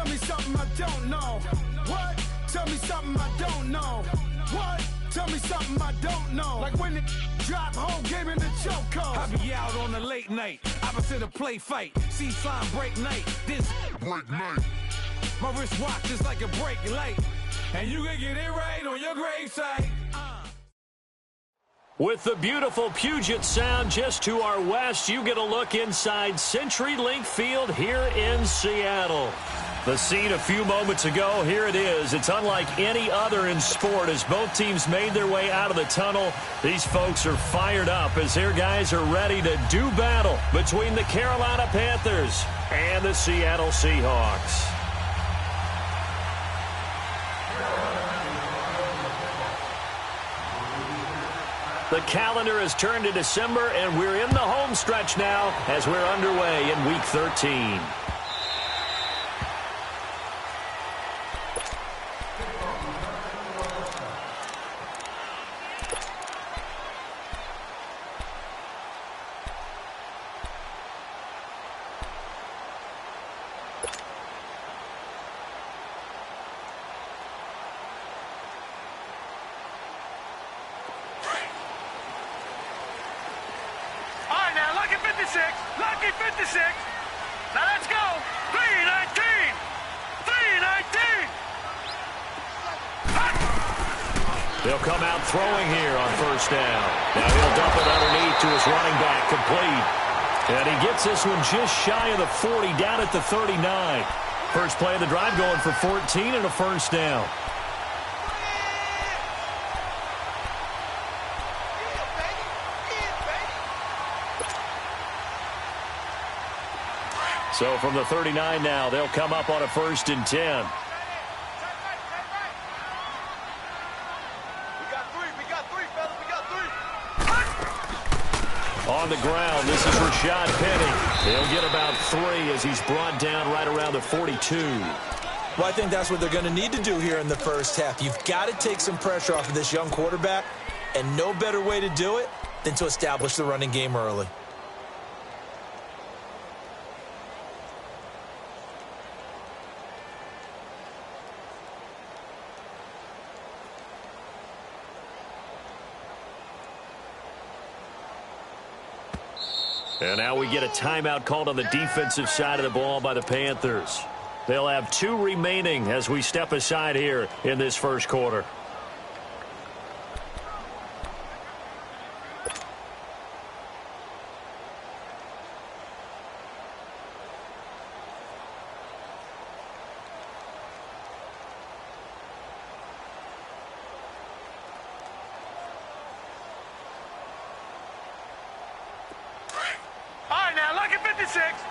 Tell me something I don't know. What? Tell me something I don't know. What? Tell me something I don't know. Like when it drop, whole game in the chokehold. I be out on a late night, opposite a play fight. See sign break night, this break night. My wristwatch is like a break light, and you can get it right on your gravesite. With the beautiful Puget Sound just to our west, you get a look inside CenturyLink Field here in Seattle. The scene a few moments ago, here it is. It's unlike any other in sport as both teams made their way out of the tunnel. These folks are fired up as their guys are ready to do battle between the Carolina Panthers and the Seattle Seahawks. The calendar has turned to December, and we're in the home stretch now as we're underway in Week 13. Lucky 56. Now let's go. 319. 319. They'll come out throwing here on first down. Now he'll dump it underneath to his running back, complete. And he gets this one just shy of the 40, down at the 39. First play of the drive going for 14 and a first down. So from the 39 now, they'll come up on a 1st and 10. On the ground, this is Rashad Penny. He'll get about 3 as he's brought down right around the 42. Well, I think that's what they're going to need to do here in the first half. You've got to take some pressure off of this young quarterback, and no better way to do it than to establish the running game early. And now we get a timeout called on the defensive side of the ball by the Panthers. They'll have 2 remaining as we step aside here in this first quarter.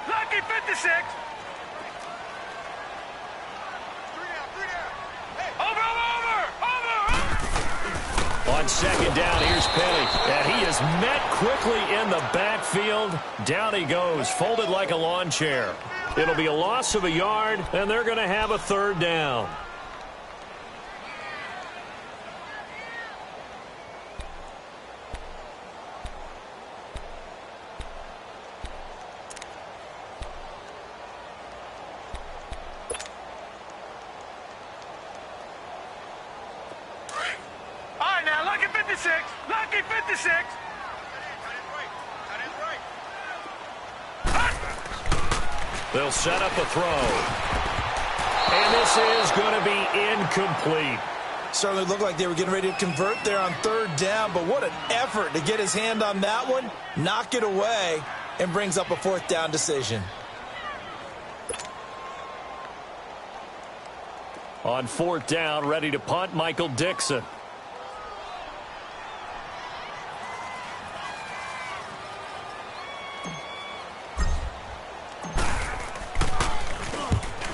Lucky 56. On second down, here's Penny. And he is met quickly in the backfield. Down he goes, folded like a lawn chair. It'll be a loss of a yard, and they're going to have a 3rd down. Lucky 56. They'll set up a throw. And this is going to be incomplete. Certainly looked like they were getting ready to convert there on 3rd down, but what an effort to get his hand on that one, knock it away, and brings up a 4th down decision. On 4th down, ready to punt, Michael Dixon.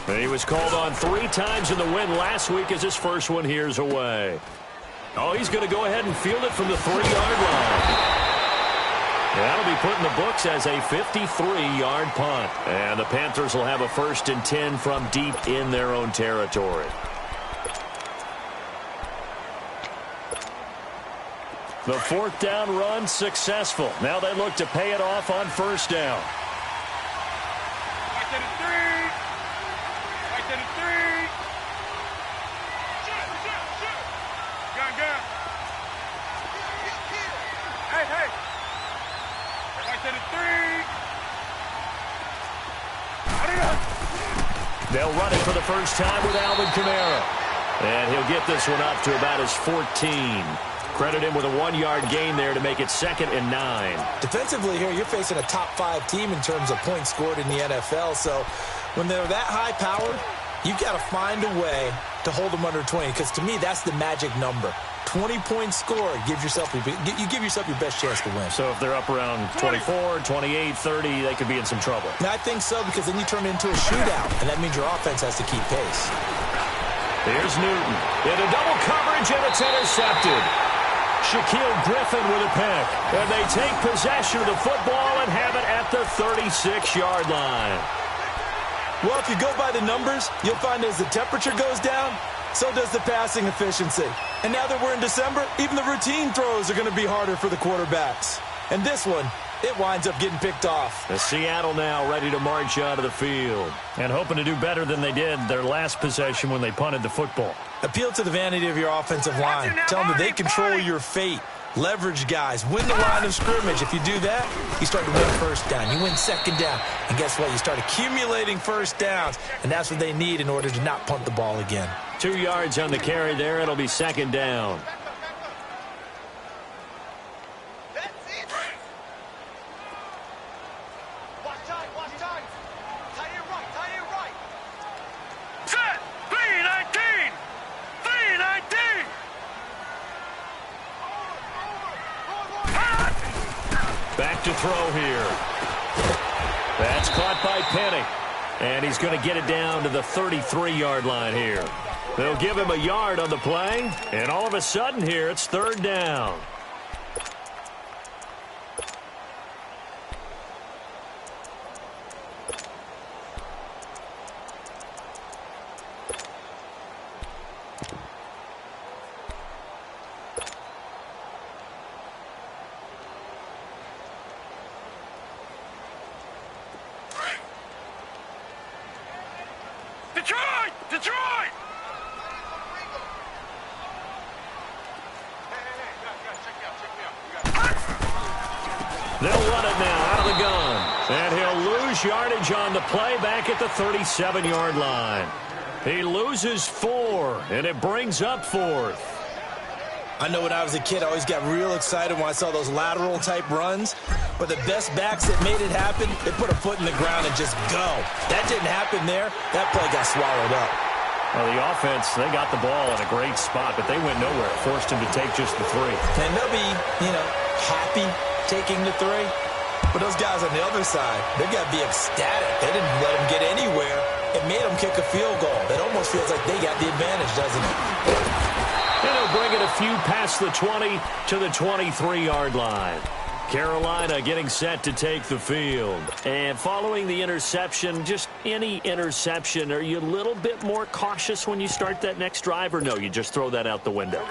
He was called on 3 times in the win last week as his first one here's away. Oh, he's going to go ahead and field it from the 3-yard line. That'll be put in the books as a 53-yard punt. And the Panthers will have a 1st and 10 from deep in their own territory. The 4th down run successful. Now they look to pay it off on 1st down. to the 3. Gun. Hey. Right to the 3. They'll run it for the first time with Alvin Kamara. And he'll get this one up to about his 14. Credit him with a 1-yard gain there to make it 2nd and 9. Defensively here, you're facing a top-5 team in terms of points scored in the NFL. So when they're that high-powered, you've got to find a way to hold them under 20. Because to me, that's the magic number. 20 points scored, you give yourself your best chance to win. So if they're up around 24, 28, 30, they could be in some trouble. And I think so, because then you turn it into a shootout, and that means your offense has to keep pace. Here's Newton into double coverage, and it's intercepted. Shaquille Griffin with a pick. And they take possession of the football and have it at the 36-yard line. Well, if you go by the numbers, you'll find as the temperature goes down, so does the passing efficiency. And now that we're in December, even the routine throws are going to be harder for the quarterbacks. And this one, it winds up getting picked off. The Seattle now ready to march out of the field and hoping to do better than they did their last possession when they punted the football. Appeal to the vanity of your offensive line. Tell them that they control your fate. Leverage guys. Win the line of scrimmage. If you do that, you start to win first down. You win second down. And guess what? You start accumulating first downs. And that's what they need in order to not punt the ball again. 2 yards on the carry there. It'll be 2nd down. Set. 319. 319. Back to throw here. That's caught by Penny. And he's going to get it down to the 33-yard line here. They'll give him a yard on the play. And all of a sudden here, it's 3rd down. Detroit! They'll run it now out of the gun. And he'll lose yardage on the play back at the 37-yard line. He loses 4, and it brings up 4th. I know when I was a kid, I always got real excited when I saw those lateral-type runs. But the best backs that made it happen, they put a foot in the ground and just go. That didn't happen there. That play got swallowed up. Well, the offense, they got the ball in a great spot, but they went nowhere. Forced him to take just the 3. And they'll be, happy taking the 3. But those guys on the other side, they've got to be ecstatic. They didn't let them get anywhere. It made them kick a field goal. That almost feels like they got the advantage, doesn't it? And he'll bring it a few past the 20 to the 23-yard line. Carolina getting set to take the field. And following the interception, just any interception, are you a little bit more cautious when you start that next drive, or no, you just throw that out the window?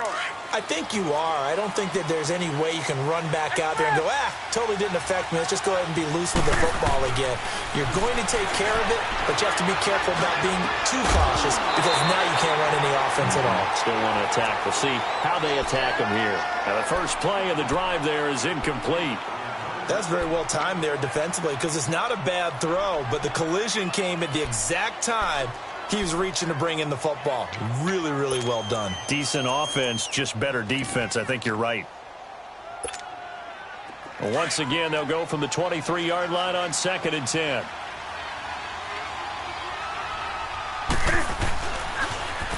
I think you are. I don't think that there's any way you can run back out there and go, totally didn't affect me. Let's just go ahead and be loose with the football again. You're going to take care of it, but you have to be careful about being too cautious because now you can't run any offense at all. Still want to attack. We'll see how they attack them here. Now, the first play of the drive there is incomplete. That's very well timed there defensively because it's not a bad throw, but the collision came at the exact time he was reaching to bring in the football. Really, really well done. Decent offense, just better defense. I think you're right. Once again, they'll go from the 23-yard line on 2nd and 10.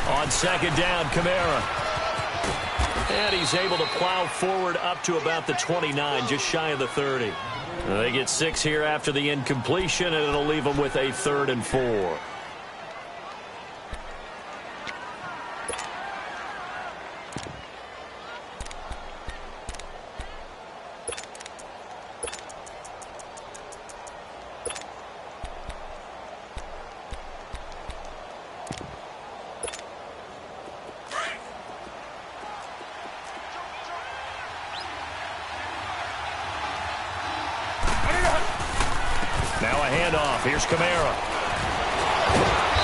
On 2nd down, Kamara. And he's able to plow forward up to about the 29, just shy of the 30. They get 6 here after the incompletion, and it'll leave them with a 3rd and 4. Now a handoff. Here's Kamara.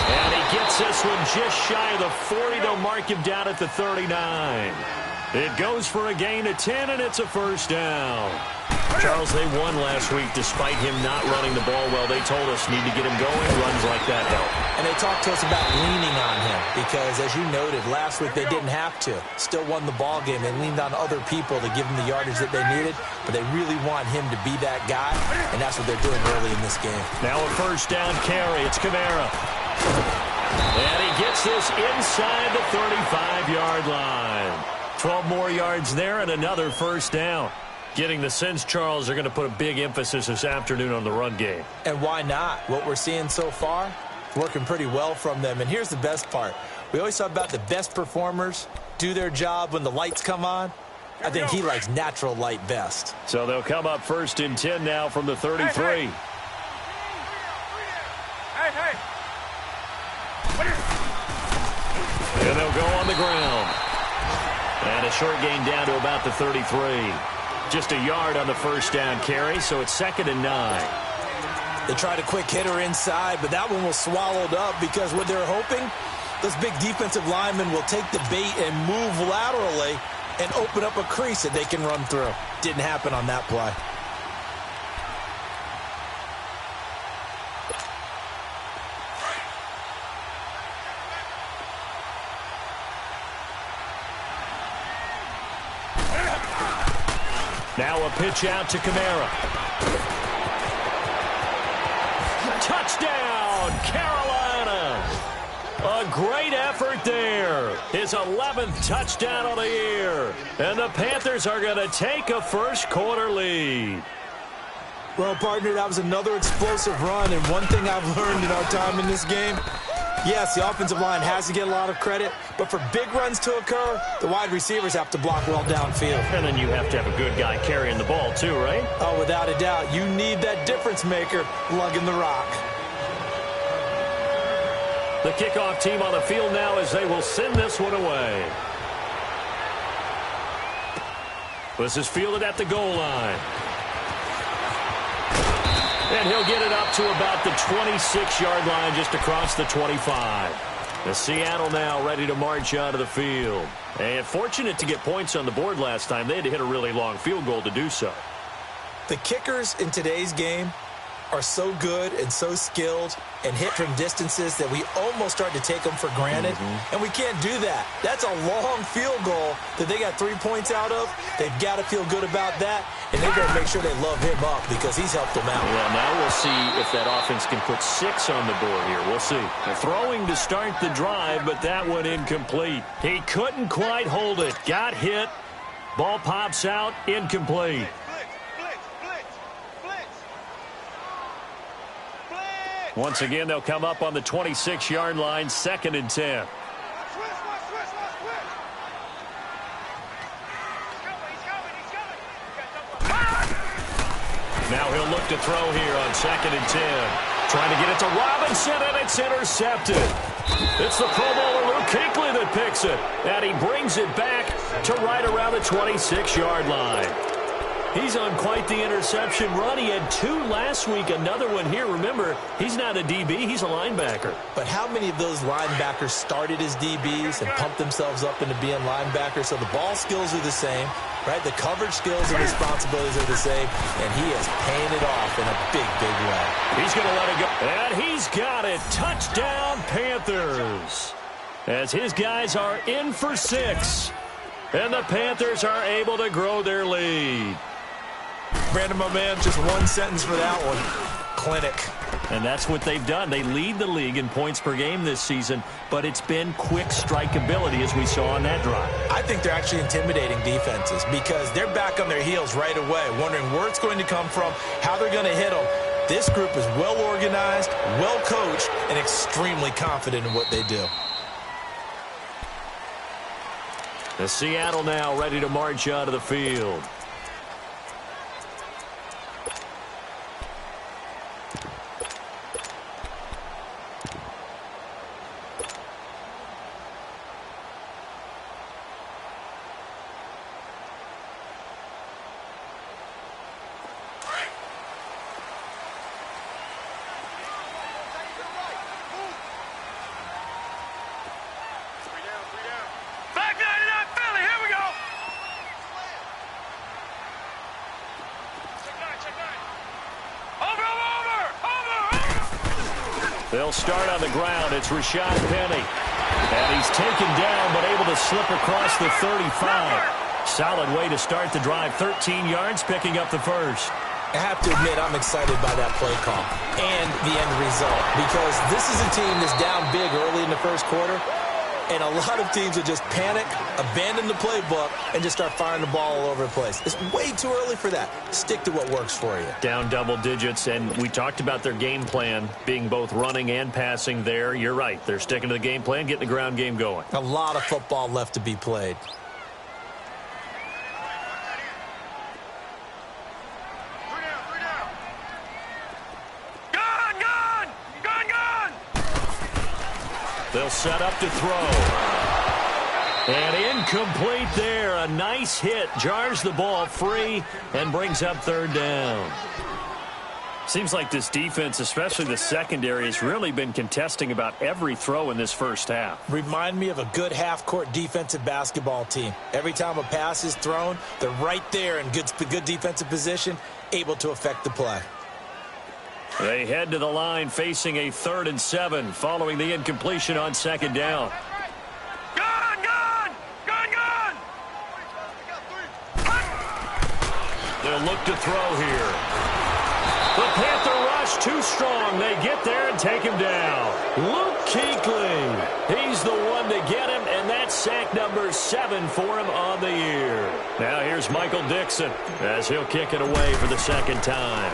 And he gets this one just shy of the 40. They'll mark him down at the 39. It goes for a gain of 10, and it's a first down. Charles, they won last week despite him not running the ball well. They told us need to get him going. Runs like that help. And they talked to us about leaning on him because, as you noted, last week they didn't have to. Still won the ball game. They leaned on other people to give them the yardage that they needed, but they really want him to be that guy, and that's what they're doing early in this game. Now a first down carry. It's Kamara. And he gets this inside the 35-yard line. 12 more yards there and another first down. Getting the sense, Charles, are going to put a big emphasis this afternoon on the run game. And why not? What we're seeing so far, working pretty well from them. And here's the best part. We always talk about the best performers do their job when the lights come on. I think he likes natural light best. So they'll come up first and 10 now from the 33. And they'll go on the ground. And a short gain down to about the 33. Just a yard on the first down carry, so it's 2nd and 9. They tried a quick hitter inside, but that one was swallowed up because what they're hoping, those big defensive linemen will take the bait and move laterally and open up a crease that they can run through. Didn't happen on that play. Now a pitch out to Kamara. Touchdown, Carolina. A great effort there. His 11th touchdown of the year. And the Panthers are going to take a first-quarter lead. Well, partner, that was another explosive run. And one thing I've learned in our time in this game, yes, the offensive line has to get a lot of credit, but for big runs to occur, the wide receivers have to block well downfield. And then you have to have a good guy carrying the ball too, right? Oh, without a doubt. You need that difference maker lugging the rock. The kickoff team on the field now as they will send this one away. This is fielded at the goal line. And he'll get it up to about the 26-yard line, just across the 25. The Seattle now ready to march out of the field. And fortunate to get points on the board last time. They had to hit a really long field goal to do so. The kickers in today's game are so good and so skilled and hit from distances that we almost start to take them for granted. And we can't do that. That's a long field goal that they got 3 points out of. They've got to feel good about that, and they've got to make sure they love him up because he's helped them out. Well, now we'll see if that offense can put 6 on the board here. We'll see. Throwing to start the drive, but that one incomplete. He couldn't quite hold it. Got hit. Ball pops out. Incomplete. Once again, they'll come up on the 26-yard line, 2nd and 10. Now he'll look to throw here on 2nd and 10. Trying to get it to Robinson, and it's intercepted. It's the Pro Bowler Luke Kuechly that picks it. And he brings it back to right around the 26-yard line. He's on quite the interception run. He had 2 last week, another one here. Remember, he's not a DB, he's a linebacker. But how many of those linebackers started as DBs and pumped themselves up into being linebackers? So the ball skills are the same, right? The coverage skills and responsibilities are the same, and he is paying it off in a big, big way. He's going to let it go. And he's got it. Touchdown, Panthers. As his guys are in for 6. And the Panthers are able to grow their lead. Brandon, my man, just one sentence for that one. Clinic. And that's what they've done. They lead the league in points per game this season, but it's been quick strikeability as we saw on that drive. I think they're actually intimidating defenses because they're back on their heels right away, wondering where it's going to come from, how they're going to hit them. This group is well organized, well coached, and extremely confident in what they do. The Seattle now ready to march out of the field. They'll start on the ground. It's Rashad Penny. And he's taken down, but able to slip across the 35. Solid way to start the drive. 13 yards, picking up the first. I have to admit, I'm excited by that play call and the end result, because this is a team that's down big early in the first quarter, and a lot of teams will just panic, abandon the playbook, and just start firing the ball all over the place. It's way too early for that. Stick to what works for you. Down double digits, and we talked about their game plan being both running and passing there. You're right. They're sticking to the game plan, getting the ground game going. A lot of football left to be played. They'll set up to throw. And incomplete there. A nice hit. Jars the ball free and brings up third down. Seems like this defense, especially the secondary, has really been contesting about every throw in this first half. Remind me of a good half-court defensive basketball team. Every time a pass is thrown, they're right there in good defensive position, able to affect the play. They head to the line facing a 3rd and 7 following the incompletion on second down. Gun! They'll look to throw here. The Panther rush too strong. They get there and take him down. Luke Kuechly. He's the one to get him, and that's sack number 7 for him on the year. Now here's Michael Dixon as he'll kick it away for the second time.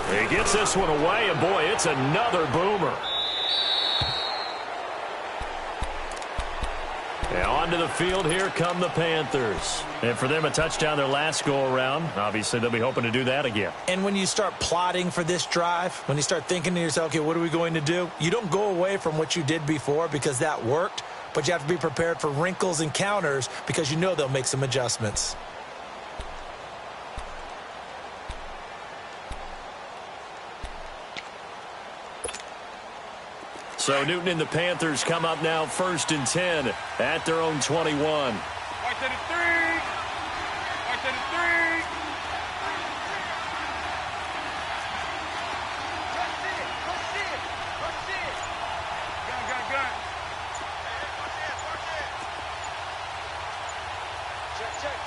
He gets this one away, and boy, it's another boomer. Now onto the field, here come the Panthers. And for them, a touchdown their last go-around. Obviously, they'll be hoping to do that again. And when you start plotting for this drive, when you start thinking to yourself, okay, what are we going to do? You don't go away from what you did before because that worked, but you have to be prepared for wrinkles and counters because you know they'll make some adjustments. So Newton and the Panthers come up now 1st and 10 at their own 21. Right to the 3. Right to the 3. Gun. Check.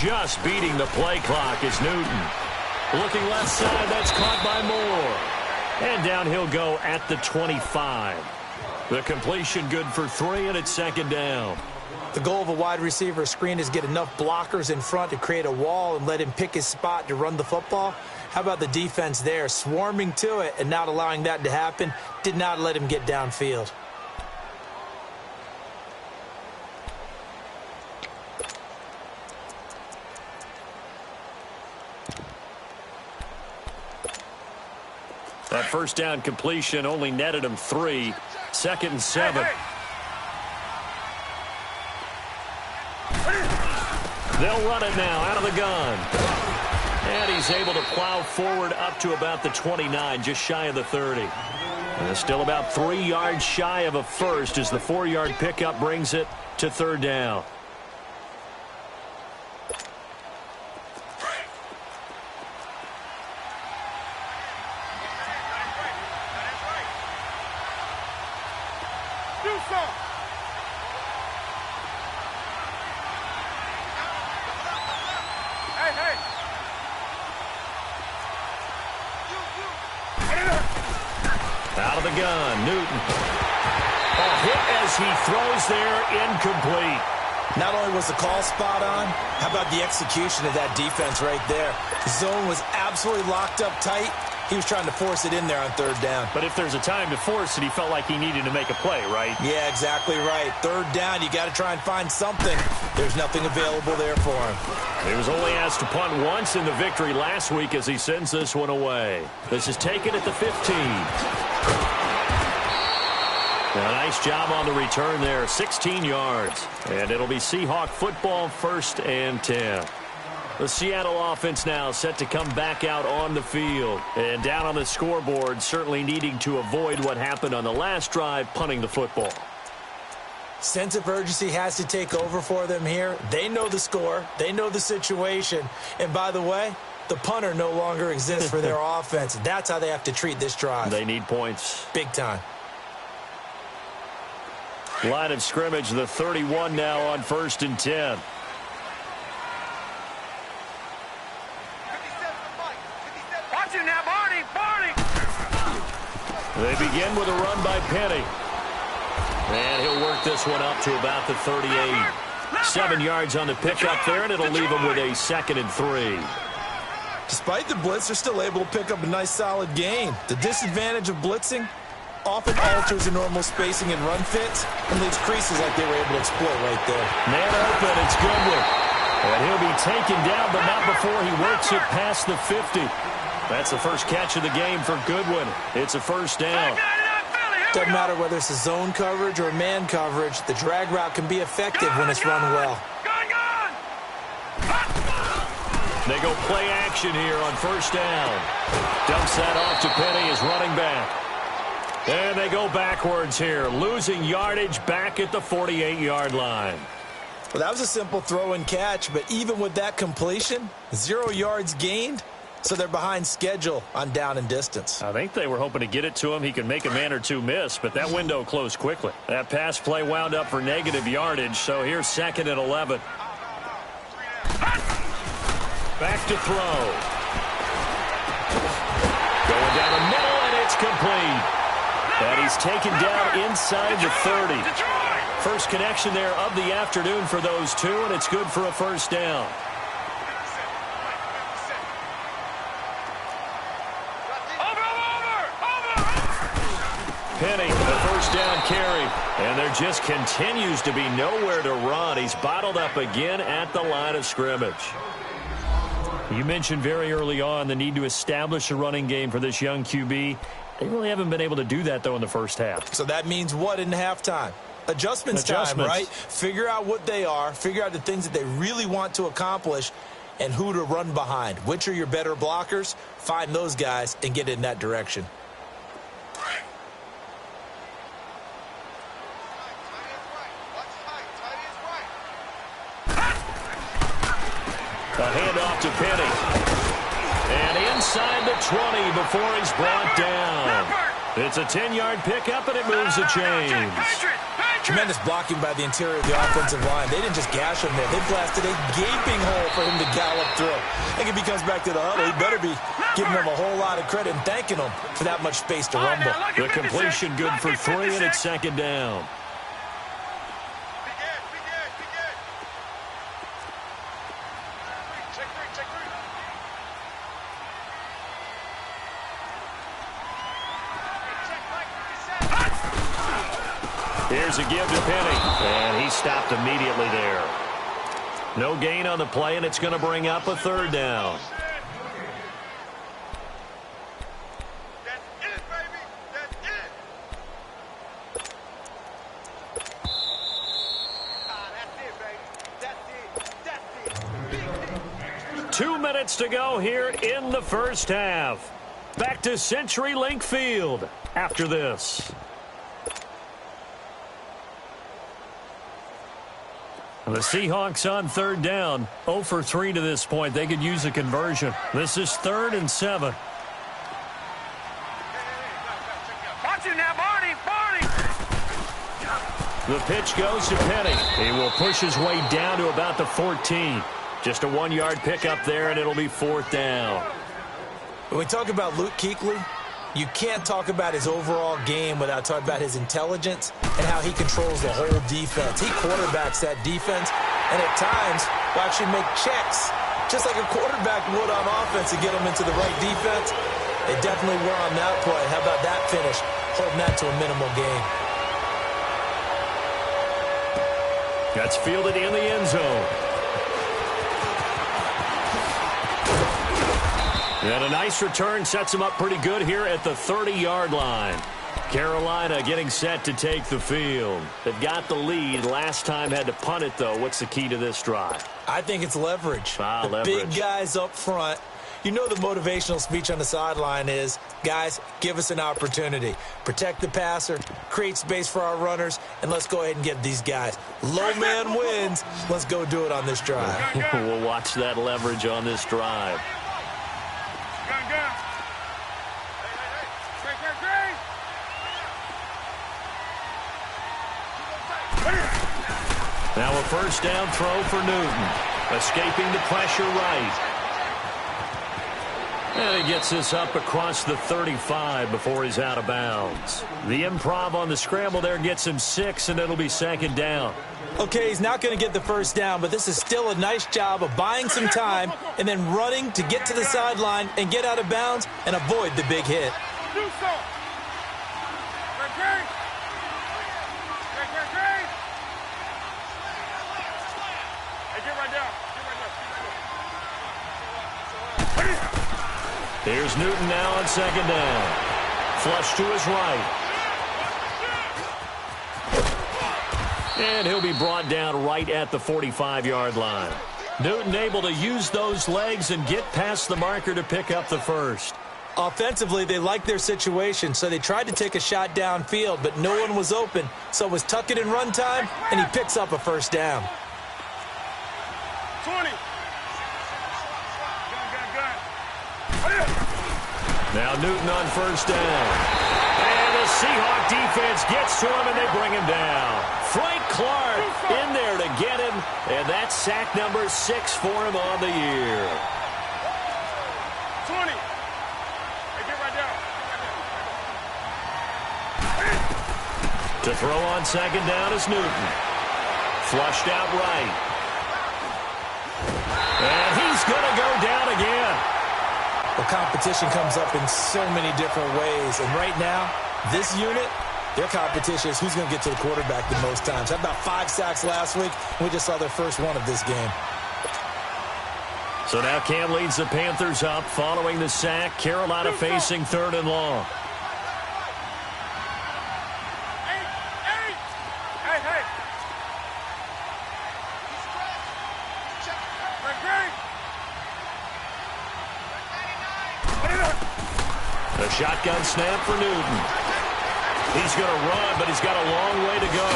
Just beating the play clock is Newton. Looking left side, that's caught by Moore. And down he'll go at the 25. The completion good for 3, and it's second down. The goal of a wide receiver screen is get enough blockers in front to create a wall and let him pick his spot to run the football. How about the defense there, swarming to it and not allowing that to happen? Did not let him get downfield. That first down completion only netted him 3. 2nd and 7. They'll run it now out of the gun. And he's able to plow forward up to about the 29, just shy of the 30. And it's still about 3 yards shy of a first as the 4-yard pickup brings it to third down. Out of the gun, Newton. A hit as he throws there, incomplete. Not only was the call spot on, how about the execution of that defense right there? The zone was absolutely locked up tight. He was trying to force it in there on third down. But if there's a time to force it, he felt like he needed to make a play, right? Yeah, exactly right. Third down, you got to try and find something. There's nothing available there for him. He was only asked to punt once in the victory last week as he sends this one away. This is taken at the 15. A nice job on the return there, 16 yards. And it'll be Seahawk football, 1st and 10. The Seattle offense now set to come back out on the field. And down on the scoreboard, certainly needing to avoid what happened on the last drive, punting the football. Sense of urgency has to take over for them here. They know the score. They know the situation. And by the way, The punter no longer exists for their offense. That's how they have to treat this drive. They need points. Big time. Line of scrimmage, the 31 now on 1st and 10. Watch it now, Barney. They begin with a run by Penny. And he'll work this one up to about the 38. 7 yards on the pickup there, and it'll leave him with a 2nd and 3. Despite the blitz, they're still able to pick up a nice, solid gain. The disadvantage of blitzing often alters the normal spacing and run fits and leaves creases like they were able to exploit right there. Man open, it's Goodwin. And he'll be taken down, but not before he works it past the 50. That's the first catch of the game for Goodwin. It's a first down. Doesn't matter whether it's a zone coverage or man coverage, the drag route can be effective when it's run well. They go play action here on first down. Dumps that off to Penny as running back. And they go backwards here, losing yardage back at the 48-yard line. Well, that was a simple throw and catch, but even with that completion, 0 yards gained, so they're behind schedule on down and distance. I think they were hoping to get it to him. He could make a man or two miss, but that window closed quickly. That pass play wound up for negative yardage, so here's 2nd and 11. Back to throw. Going down the middle, and it's complete. And he's taken down inside the 30. First connection there of the afternoon for those two, and it's good for a first down. Penny, the first down carry. And there just continues to be nowhere to run. He's bottled up again at the line of scrimmage. You mentioned very early on the need to establish a running game for this young QB. They really haven't been able to do that, though, in the first half. So that means what in halftime? Adjustments time, right? Figure out what they are, figure out the things that they really want to accomplish, and who to run behind. Which are your better blockers? Find those guys and get in that direction. A handoff to Penny. And inside the 20 before he's brought down. It's a 10-yard pickup, and it moves the chains. Tremendous blocking by the interior of the offensive line. They didn't just gash him there. They blasted a gaping hole for him to gallop through. I think if he comes back to the huddle, he better be giving them a whole lot of credit and thanking them for that much space to rumble. The completion good for 3, and it's 2nd down. Here's a give to Penny, and he stopped immediately there. No gain on the play, and it's going to bring up a 3rd down. That's it, baby. That's it. 2 minutes to go here in the first half. Back to CenturyLink Field after this. The Seahawks on 3rd down, 0 for 3 to this point. They could use a conversion. This is 3rd and 7. Watch it now, Barney. The pitch goes to Penny. He will push his way down to about the 14. Just a 1-yard pickup there, and it'll be 4th down. When we talk about Luke Kuechly, you can't talk about his overall game without talking about his intelligence and how he controls the whole defense. He quarterbacks that defense, and at times will actually make checks, just like a quarterback would on offense to get them into the right defense. They definitely were on that play. How about that finish? Holding that to a minimal gain. That's fielded in the end zone. And a nice return sets him up pretty good here at the 30-yard line. Carolina getting set to take the field. They've got the lead. Last time had to punt it, though. What's the key to this drive? I think it's leverage. Leverage. Big guys up front. You know the motivational speech on the sideline is, guys, give us an opportunity. Protect the passer, create space for our runners, and let's go ahead and get these guys. Low man wins. Let's go do it on this drive. We'll watch that leverage on this drive. Now a first down throw for Newton. Escaping the pressure right. And he gets this up across the 35 before he's out of bounds. The improv on the scramble there gets him 6, and it'll be second down. Okay, he's not going to get the first down, but this is still a nice job of buying some time and then running to get to the sideline and get out of bounds and avoid the big hit. Here's Newton now on second down. Flush to his right. And he'll be brought down right at the 45-yard line. Newton able to use those legs and get past the marker to pick up the first. Offensively, they liked their situation, so they tried to take a shot downfield, but no one was open. So it was tuck it and run time, and he picks up a first down. 20. Now Newton on first down. And the Seahawk defense gets to him, and they bring him down. Frank Clark in there to get him, and that's sack number 6 for him on the year. 20. Hey, get right down. To throw on second down is Newton. Flushed out right. And he's going to go down again. The competition comes up in so many different ways. And right now, this unit, their competition is who's going to get to the quarterback the most times. Had about 5 sacks last week. We just saw their first one of this game. So now Cam leads the Panthers up following the sack. Carolina facing 3rd and long. A shotgun snap for Newton. He's going to run, but he's got a long way to go.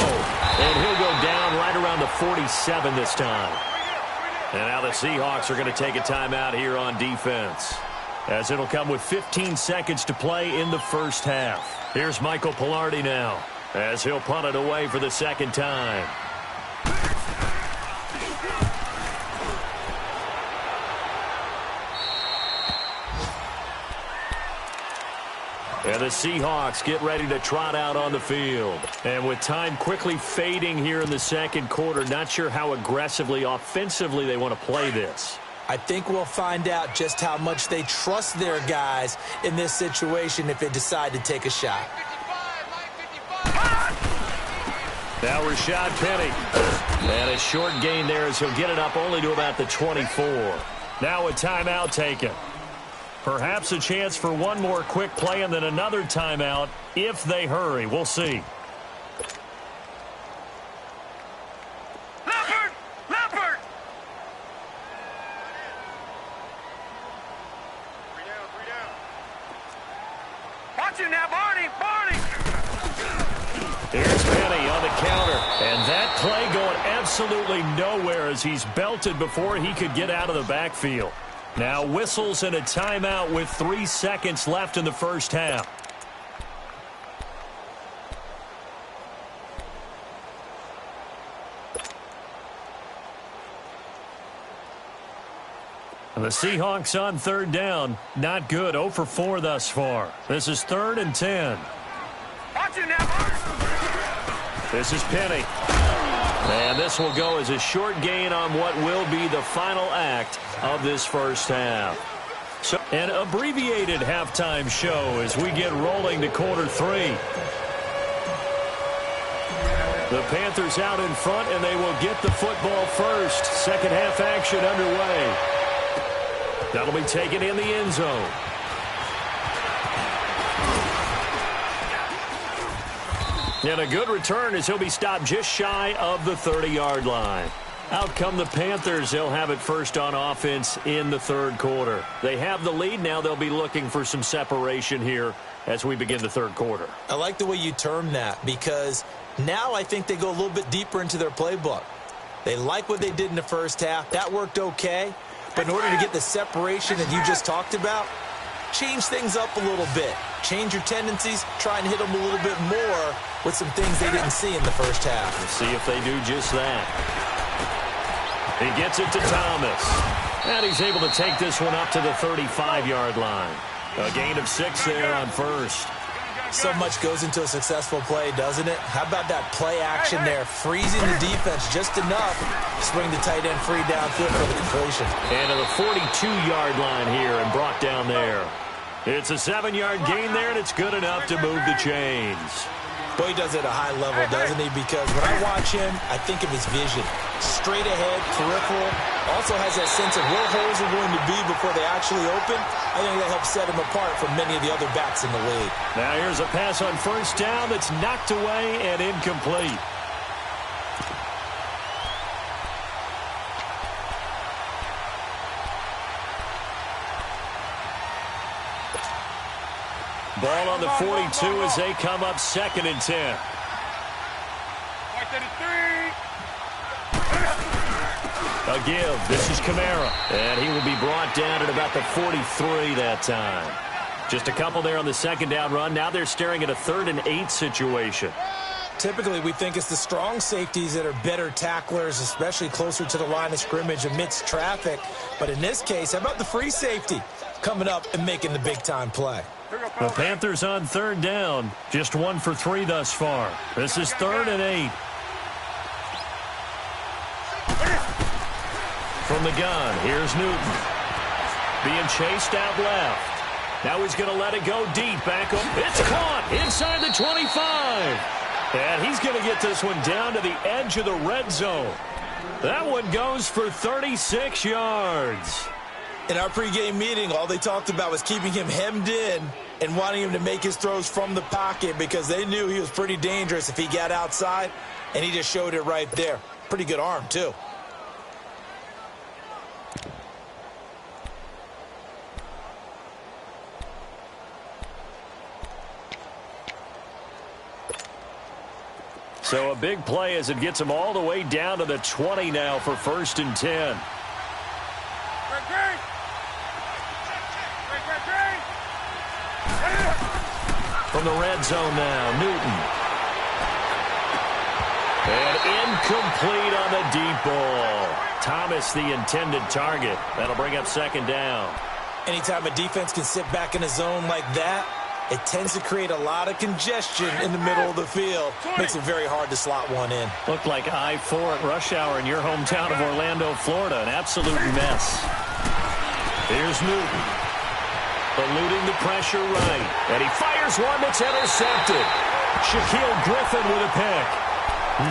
And he'll go down right around the 47 this time. And now the Seahawks are going to take a timeout here on defense, as it'll come with 15 seconds to play in the first half. Here's Michael Pilardi now, as he'll punt it away for the second time. And the Seahawks get ready to trot out on the field. And with time quickly fading here in the second quarter, not sure how aggressively, offensively they want to play this. I think we'll find out just how much they trust their guys in this situation if they decide to take a shot. Now Rashad Penny. And a short gain there as he'll get it up only to about the 24. Now a timeout taken. Perhaps a chance for one more quick play and then another timeout if they hurry. We'll see. Leopard! Leopard! 3 down, 3 down. Watch it now, Barney! Barney! Here's Penny on the counter. And that play going absolutely nowhere as he's belted before he could get out of the backfield. Now whistles and a timeout with 3 seconds left in the first half. And the Seahawks on 3rd down. Not good. 0 for 4 thus far. This is 3rd and 10. Watch it now. This is Penny. And this will go as a short gain on what will be the final act of this first half. So an abbreviated halftime show as we get rolling to quarter 3. The Panthers out in front, and they will get the football first. Second half action underway. That'll be taken in the end zone. And a good return as he'll be stopped just shy of the 30-yard line. Out come the Panthers. They'll have it first on offense in the 3rd quarter. They have the lead. Now they'll be looking for some separation here as we begin the 3rd quarter. I like the way you term that because now I think they go a little bit deeper into their playbook. They like what they did in the first half. That worked okay. But in order to get the separation that you just talked about, change things up a little bit. Change your tendencies, try and hit them a little bit more with some things they didn't see in the first half. We'll see if they do just that. He gets it to Thomas. And he's able to take this one up to the 35-yard line. A gain of 6 there on first. So much goes into a successful play, doesn't it? How about that play action there, freezing the defense just enough to swing the tight end free downfield for the completion. And to the 42-yard line here and brought down there. It's a 7-yard gain there, and it's good enough to move the chains. Boy, he does it at a high level, doesn't he? Because when I watch him, I think of his vision. Straight ahead, peripheral. Also has that sense of where holes are going to be before they actually open. I think that helps set him apart from many of the other backs in the league. Now here's a pass on first down that's knocked away and incomplete. Ball on the 42 as they come up 2nd and 10. A give. This is Kamara. And he will be brought down at about the 43 that time. Just a couple there on the 2nd down run. Now they're staring at a 3rd and 8 situation. Typically, we think it's the strong safeties that are better tacklers, especially closer to the line of scrimmage amidst traffic. But in this case, how about the free safety coming up and making the big-time play? The Panthers on 3rd down. Just 1 for 3 thus far. This is 3rd and 8. From the gun, here's Newton. Being chased out left. Now he's going to let it go deep. Back up. It's caught inside the 25. And he's going to get this one down to the edge of the red zone. That one goes for 36 yards. In our pregame meeting, all they talked about was keeping him hemmed in and wanting him to make his throws from the pocket because they knew he was pretty dangerous if he got outside, and he just showed it right there. Pretty good arm, too. So a big play as it gets him all the way down to the 20 now for 1st and 10. From the red zone now, Newton. And incomplete on the deep ball. Thomas the intended target. That'll bring up 2nd down. Anytime a defense can sit back in a zone like that, it tends to create a lot of congestion in the middle of the field. Makes it very hard to slot one in. Looked like I-4 at rush hour in your hometown of Orlando, Florida. An absolute mess. Here's Newton. Eluding the pressure right. And he fires one that's intercepted. Shaquille Griffin with a pick.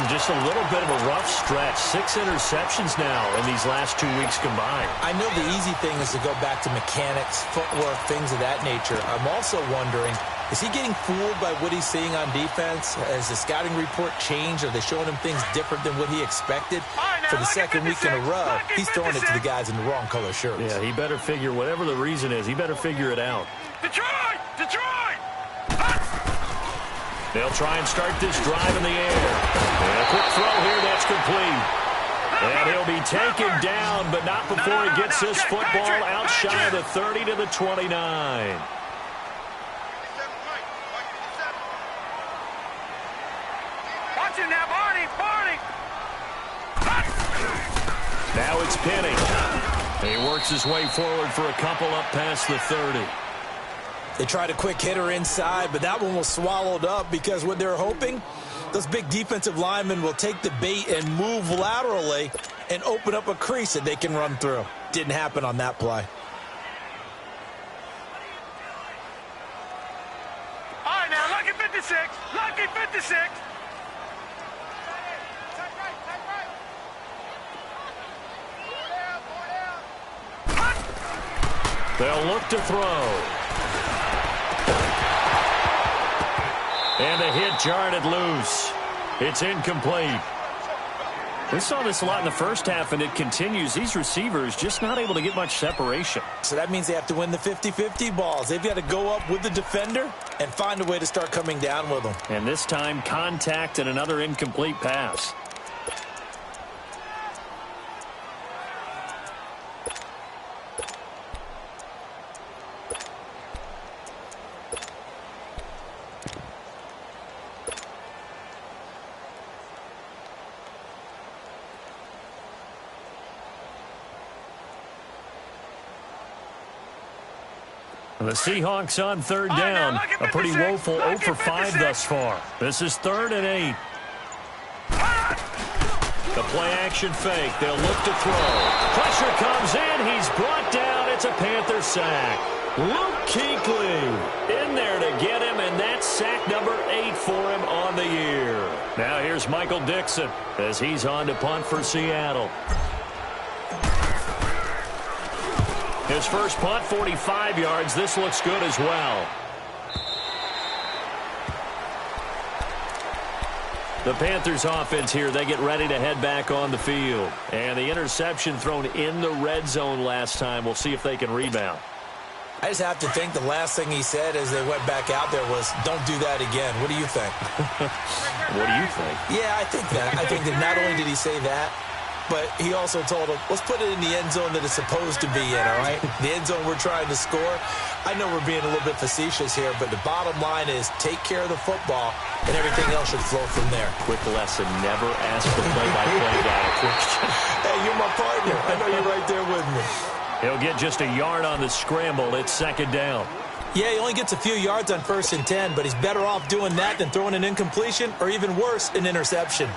Just a little bit of a rough stretch. 6 interceptions now in these last 2 weeks combined. I know the easy thing is to go back to mechanics, footwork, things of that nature. I'm also wondering, is he getting fooled by what he's seeing on defense? Has the scouting report changed? Are they showing him things different than what he expected? For the 2nd week in a row, he's throwing it to the guys in the wrong color shirts. Yeah, he better figure, whatever the reason is, he better figure it out. Detroit! Detroit! They'll try and start this drive in the air. And a quick throw here that's complete. And he'll be taken down, but not before he gets this football out shy of the 30 to the 29. Watch him now, Barney! Barney! Now it's Penny. He works his way forward for a couple up past the 30. They tried a quick hitter inside, but that one was swallowed up because what they're hoping, those big defensive linemen will take the bait and move laterally and open up a crease that they can run through. Didn't happen on that play. All right, now, lucky 56. Lucky 56. They'll look to throw. And the hit jarred it loose. It's incomplete. We saw this a lot in the first half, and it continues. These receivers just not able to get much separation. So that means they have to win the 50-50 balls. They've got to go up with the defender and find a way to start coming down with them. And this time, contact and another incomplete pass. The Seahawks on third down. A pretty woeful 0 for 5 thus far. This is 3rd and 8. The play-action fake. They'll look to throw. Pressure comes in. He's brought down. It's a Panther sack. Luke Kuechly in there to get him, and that's sack number 8 for him on the year. Now here's Michael Dixon as he's on to punt for Seattle. His first punt, 45 yards. This looks good as well. The Panthers offense here, they get ready to head back on the field. And the interception thrown in the red zone last time. We'll see if they can rebound. I just have to think the last thing he said as they went back out there was, don't do that again. What do you think? What do you think? Yeah, I think that. I think that not only did he say that, but he also told him, let's put it in the end zone that it's supposed to be in, all right? The end zone we're trying to score. I know we're being a little bit facetious here, but the bottom line is take care of the football, and everything else should flow from there. Quick lesson, never ask the play-by-play guy a question. Hey, you're my partner. I know you're right there with me. He'll get just a yard on the scramble. It's 2nd down. Yeah, he only gets a few yards on 1st and 10, but he's better off doing that than throwing an incompletion or even worse, an interception.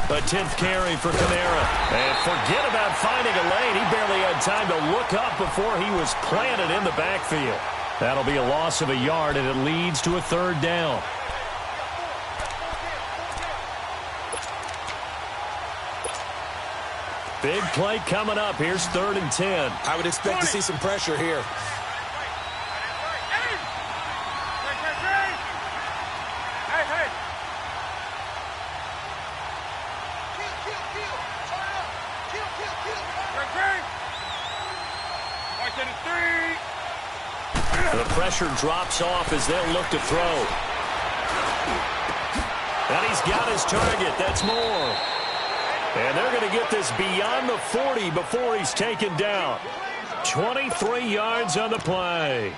A 10th carry for Kamara. And forget about finding a lane. He barely had time to look up before he was planted in the backfield. That'll be a loss of a yard, and it leads to a 3rd down. Big play coming up. Here's 3rd and 10. I would expect to see some pressure here. The pressure drops off as they'll look to throw. And he's got his target. That's more. And they're going to get this beyond the 40 before he's taken down. 23 yards on the play.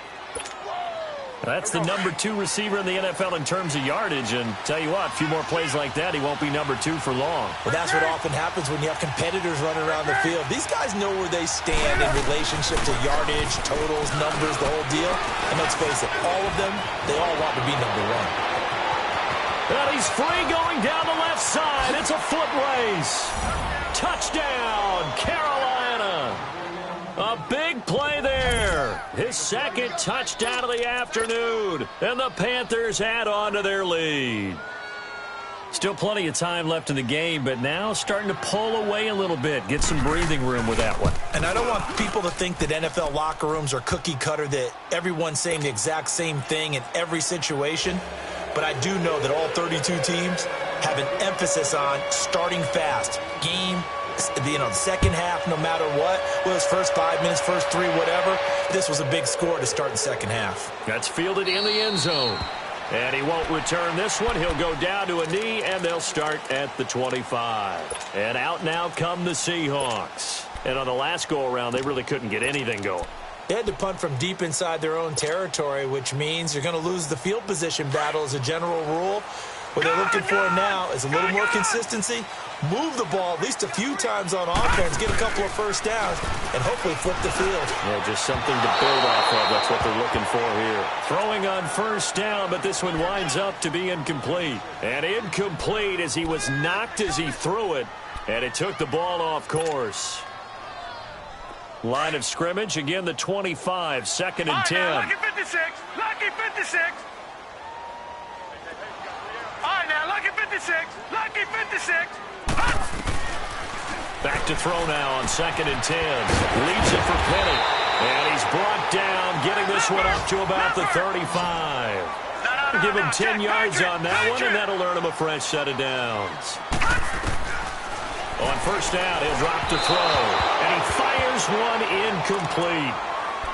That's the number 2 receiver in the NFL in terms of yardage. And tell you what, a few more plays like that, he won't be number 2 for long. Well, that's what often happens when you have competitors running around the field. These guys know where they stand in relationship to yardage, totals, numbers, the whole deal. And let's face it, all of them, they all want to be number 1. And he's free going down the left side. It's a foot race. Touchdown, Carolina. A big play there. His 2nd touchdown of the afternoon. And the Panthers add on to their lead. Still plenty of time left in the game, but now starting to pull away a little bit. Get some breathing room with that one. And I don't want people to think that NFL locker rooms are cookie cutter, that everyone's saying the exact same thing in every situation. But I do know that all 32 teams have an emphasis on starting fast. Game, the second half, no matter what, whether it's first 5 minutes, first 3, whatever, this was a big score to start the second half. That's fielded in the end zone. And he won't return this one. He'll go down to a knee, and they'll start at the 25. And out now come the Seahawks. And on the last go-around, they really couldn't get anything going. They had to punt from deep inside their own territory, which means you're going to lose the field position battle as a general rule. What they're looking for now is a little more consistency, move the ball at least a few times on offense, get a couple of first downs, and hopefully flip the field. Yeah, just something to build off of. That's what they're looking for here. Throwing on first down, but this one winds up to be incomplete. And incomplete as he was knocked as he threw it, and it took the ball off course. Line of scrimmage, again the 25, 2nd and 10. Lucky 56, lucky 56. All right, now, lucky 56, lucky 56. Back to throw now on 2nd and 10. Leads it for Penny. And he's brought down, getting this one up to about the 35. Give him 10 yards on that one, and that'll earn him a fresh set of downs. On first down, he'll drop to throw. And he fires one incomplete.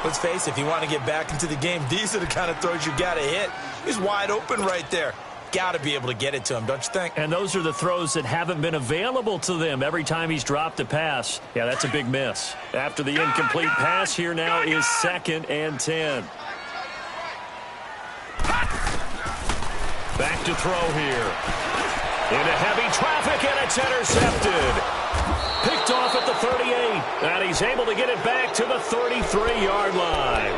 Let's face it, if you want to get back into the game, these are the kind of throws you got to hit. He's wide open right there. Got to be able to get it to him, don't you think? And those are the throws that haven't been available to them every time he's dropped a pass. Yeah, that's a big miss. After the incomplete pass, here now is 2nd and 10. Back to throw here. Into heavy traffic, and it's intercepted. Picked off at the 38, and he's able to get it back to the 33-yard line.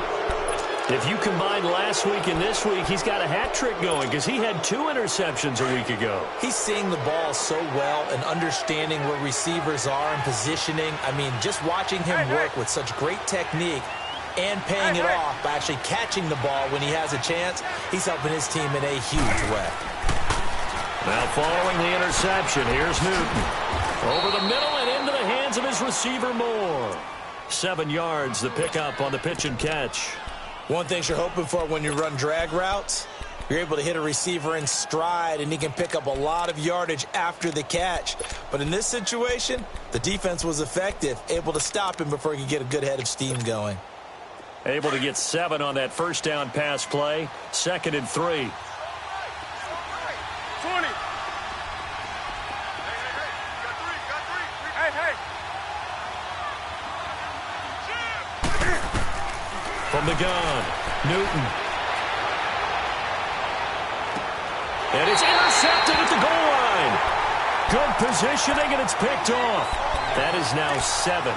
If you combine last week and this week, he's got a hat trick going because he had 2 interceptions a week ago. He's seeing the ball so well and understanding where receivers are and positioning. I mean, just watching him work with such great technique and paying it off by actually catching the ball when he has a chance, he's helping his team in a huge way. Now following the interception, here's Newton. Over the middle and into the hands of his receiver Moore. 7 yards, the pickup on the pitch and catch. One thing you're hoping for when you run drag routes, you're able to hit a receiver in stride, and he can pick up a lot of yardage after the catch. But in this situation, the defense was effective, able to stop him before he could get a good head of steam going. Able to get 7 on that first down pass play. 2nd and 3. 20. Hey. From the gun, Newton. And it's intercepted at the goal line. Good positioning, and it's picked off. That is now 7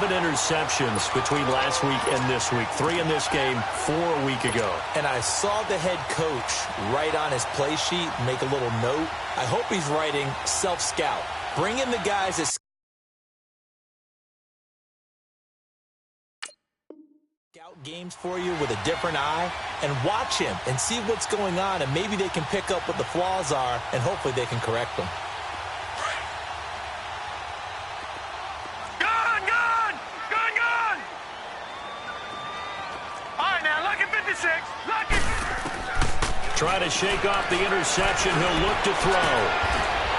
interceptions between last week and this week. 3 in this game, 4 a week ago. And I saw the head coach write on his play sheet, make a little note. I hope he's writing self-scout. Bring in the guys that scout games for you with a different eye and watch him and see what's going on, and maybe they can pick up what the flaws are, and hopefully they can correct them. Trying to shake off the interception. He'll look to throw.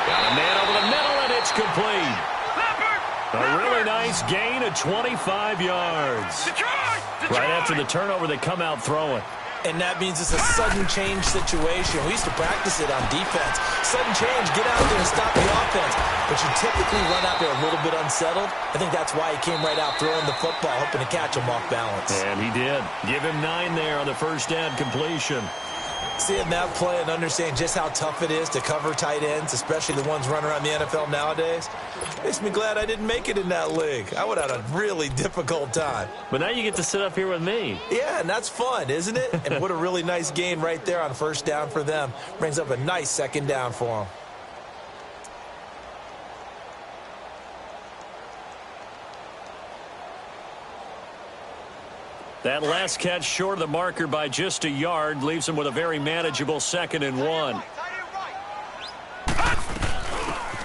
Got a man over the middle, and it's complete. A really nice gain of 25 yards. Right after the turnover, they come out throwing. And that means it's a sudden change situation. We used to practice it on defense. Sudden change, get out there and stop the offense. But you typically run out there a little bit unsettled. I think that's why he came right out throwing the football, hoping to catch him off balance. And he did. Give him 9 there on the first down completion. Seeing that play and understanding just how tough it is to cover tight ends, especially the ones running around the NFL nowadays, makes me glad I didn't make it in that league. I would have had a really difficult time. But now you get to sit up here with me. Yeah, and that's fun, isn't it? And what a really nice gain right there on first down for them. Brings up a nice 2nd down for them. That last catch short of the marker by just a yard leaves him with a very manageable 2nd and 1.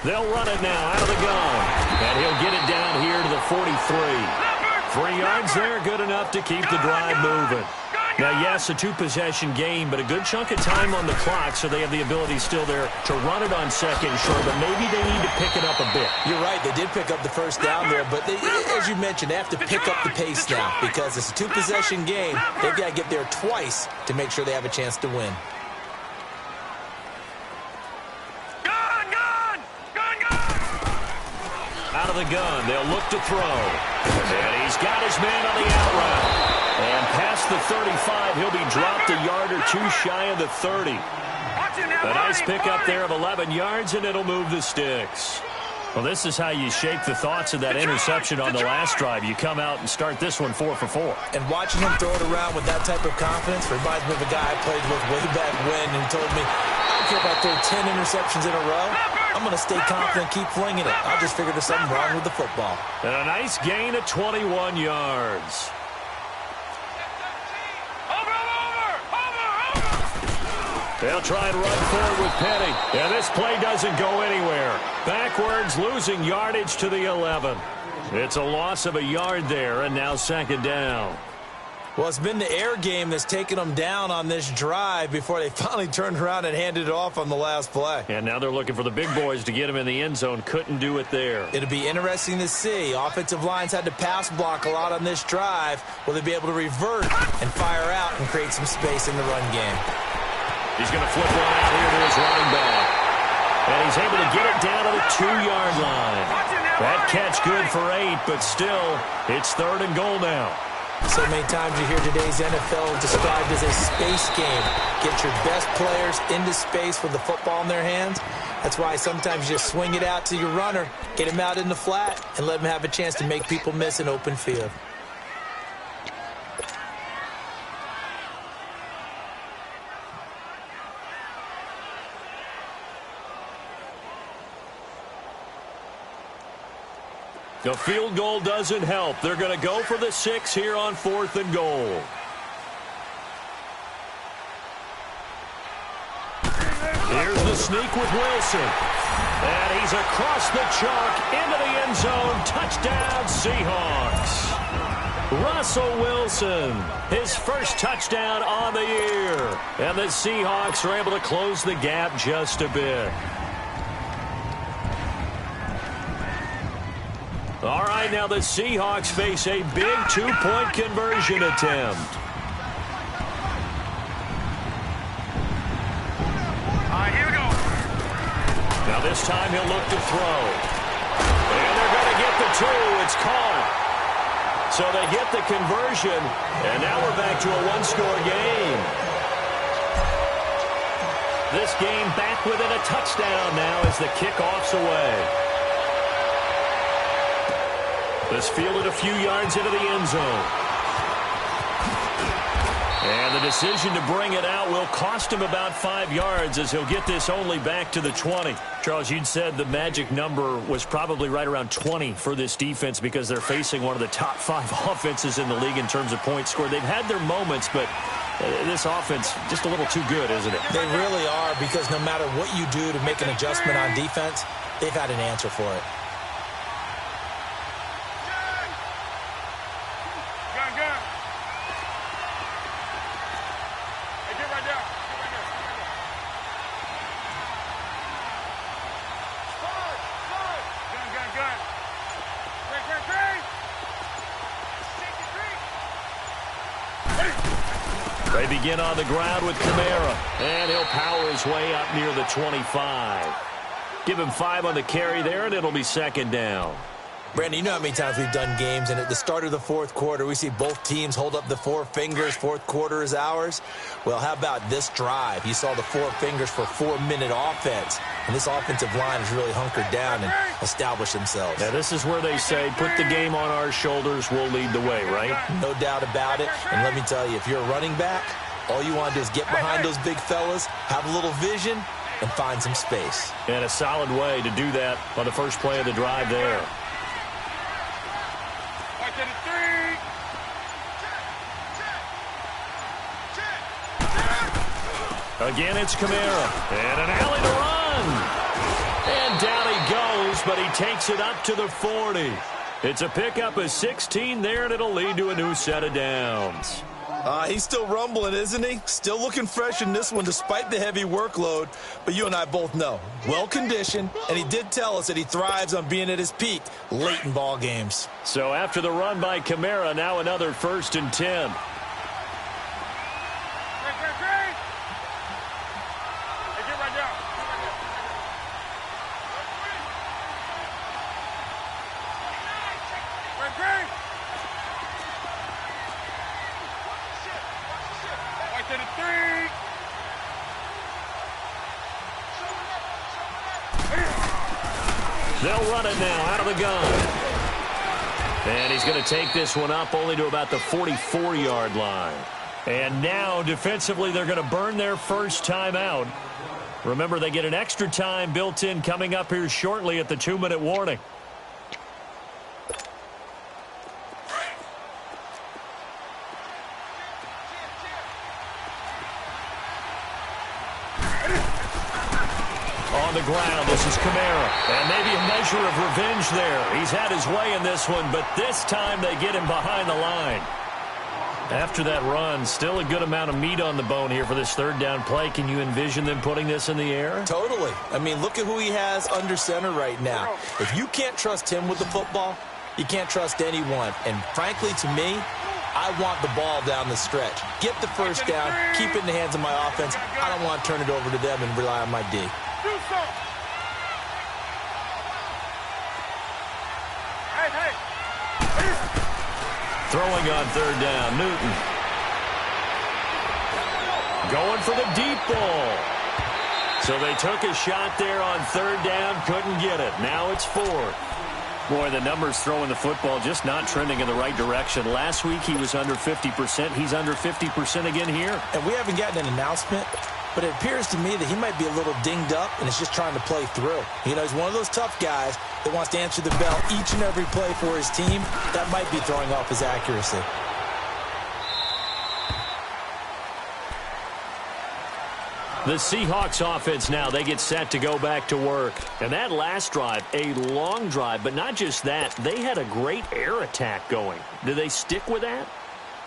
They'll run it now out of the gun. And he'll get it down here to the 43. 3 yards there, good enough to keep the drive moving. Now, yes, a 2-possession game, but a good chunk of time on the clock, so they have the ability still there to run it on 2nd and short, but maybe they need to pick it up a bit. You're right. They did pick up the first down there, but they, as you mentioned, they have to pick up the pace now because it's a 2-possession game. They've got to get there twice to make sure they have a chance to win. Out of the gun, they'll look to throw. And he's got his man on the out route. And past the 35, he'll be dropped a yard or 2 shy of the 30. A nice pickup there of 11 yards, and it'll move the sticks. Well, this is how you shake the thoughts of that interception on the last drive. You come out and start this one 4 for 4. And watching him throw it around with that type of confidence reminds me of a guy I played with way back when, and he told me, I don't care if I throw 10 interceptions in a row. I'm going to stay confident, keep flinging it. I just figured there's something wrong with the football. And a nice gain of 21 yards. They'll try and run forward with Petty. And this play doesn't go anywhere. Backwards, losing yardage to the 11. It's a loss of a yard there, and now 2nd down. Well, it's been the air game that's taken them down on this drive before they finally turned around and handed it off on the last play. And now they're looking for the big boys to get him in the end zone. Couldn't do it there. It'll be interesting to see. Offensive lines had to pass block a lot on this drive. Will they be able to revert and fire out and create some space in the run game? He's going to flip one out here to his running back. And he's able to get it down to the 2-yard line. That catch good for 8, but still, it's 3rd and goal now. So many times you hear today's NFL described as a space game. Get your best players into space with the football in their hands. That's why sometimes you just swing it out to your runner, get him out in the flat, and let him have a chance to make people miss an open field. The field goal doesn't help. They're going to go for the 6 here on 4th and goal. Here's the sneak with Wilson. And he's across the chalk into the end zone. Touchdown, Seahawks. Russell Wilson, his first touchdown on the year. And the Seahawks are able to close the gap just a bit. All right, now the Seahawks face a big 2-point conversion attempt. All right, here we go. Now this time he'll look to throw. And they're going to get the 2. It's caught. So they get the conversion, and now we're back to a 1-score game. This game back within a touchdown now as the kickoff's away. This fielded a few yards into the end zone. And the decision to bring it out will cost him about 5 yards as he'll get this only back to the 20. Charles, you'd said the magic number was probably right around 20 for this defense because they're facing one of the top 5 offenses in the league in terms of points scored. They've had their moments, but this offense just a little too good, isn't it? They really are, because no matter what you do to make an adjustment on defense, they've had an answer for it. They begin on the ground with Kamara, and he'll power his way up near the 25. Give him 5 on the carry there, and it'll be 2nd down. Brandon, you know how many times we've done games, and at the start of the 4th quarter, we see both teams hold up the 4 fingers, 4th quarter is ours. Well, how about this drive? You saw the 4 fingers for 4-minute offense, and this offensive line has really hunkered down and established themselves. Now, this is where they say, put the game on our shoulders, we'll lead the way, right? No doubt about it, and let me tell you, if you're a running back, all you want to do is get behind those big fellas, have a little vision, and find some space. And a solid way to do that on the first play of the drive there. Again, it's Kamara. And an alley to run. And down he goes, but he takes it up to the 40. It's a pickup of 16 there, and it'll lead to a new set of downs. He's still rumbling, isn't he? Still looking fresh in this one despite the heavy workload. But you and I both know, well-conditioned, and he did tell us that he thrives on being at his peak late in ball games. So after the run by Kamara, now another 1st and 10. They'll run it now out of the gun. And he's going to take this one up only to about the 44-yard line. And now, defensively, they're going to burn their first timeout. Remember, they get an extra time built in coming up here shortly at the 2-minute warning. On the ground, this is Kamara. And maybe a measure of revenge there. He's had his way in this one, but this time they get him behind the line. After that run, still a good amount of meat on the bone here for this third down play. Can you envision them putting this in the air? Totally. I mean, look at who he has under center right now. If you can't trust him with the football, you can't trust anyone. And frankly, to me, I want the ball down the stretch. Get the first down, keep it in the hands of my offense. I don't want to turn it over to them and rely on my D. Throwing on third down, Newton. Going for the deep ball. So they took a shot there on third down, couldn't get it. Now it's fourth. Boy, the numbers throwing the football just not trending in the right direction. Last week he was under 50%. He's under 50% again here. And we haven't gotten an announcement, but it appears to me that he might be a little dinged up and is just trying to play through. You know, he's one of those tough guys that wants to answer the bell each and every play for his team. That might be throwing off his accuracy. The Seahawks offense now, they get set to go back to work. And that last drive, a long drive, but not just that, they had a great air attack going. Do they stick with that?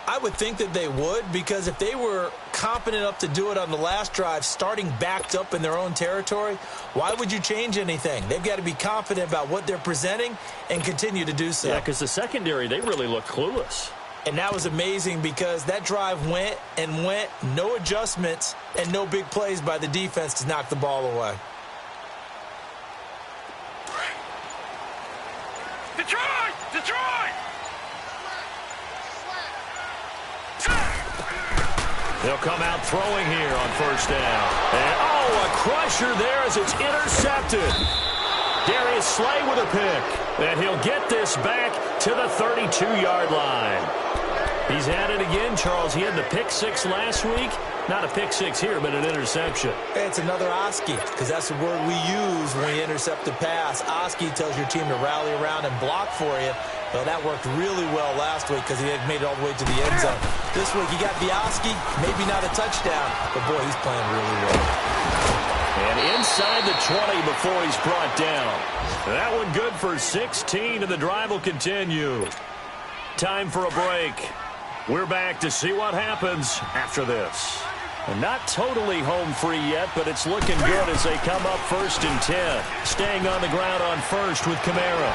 I would think that they would, because if they were competent enough to do it on the last drive, starting backed up in their own territory, why would you change anything? They've got to be confident about what they're presenting and continue to do so. Yeah, because the secondary, they really look clueless. And that was amazing because that drive went and went, no adjustments, and no big plays by the defense to knock the ball away. Detroit! Detroit! They'll come out throwing here on first down. And, a crusher there as it's intercepted. Darius Slay with a pick. And he'll get this back to the 32-yard line. He's at it again, Charles. He had the pick six last week. Not a pick six here, but an interception. It's another Oski, because that's the word we use when we intercept a pass. Oski tells your team to rally around and block for you. Well, that worked really well last week because he had made it all the way to the end zone. This week, he got the Oski, maybe not a touchdown, but boy, he's playing really well. And inside the 20 before he's brought down. That one good for 16, and the drive will continue. Time for a break. We're back to see what happens after this. And not totally home free yet, but it's looking good as they come up 1st and 10. Staying on the ground on first with Kamara.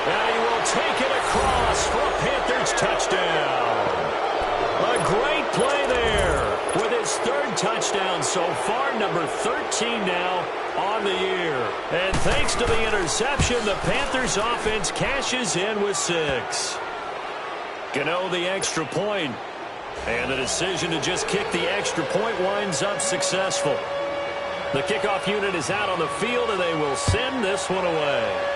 Now he will take it across for a Panthers touchdown. A great play there with his third touchdown so far, number 13 now on the year. And thanks to the interception, the Panthers offense cashes in with 6. Gano the extra point. And the decision to just kick the extra point winds up successful. The kickoff unit is out on the field, and they will send this one away.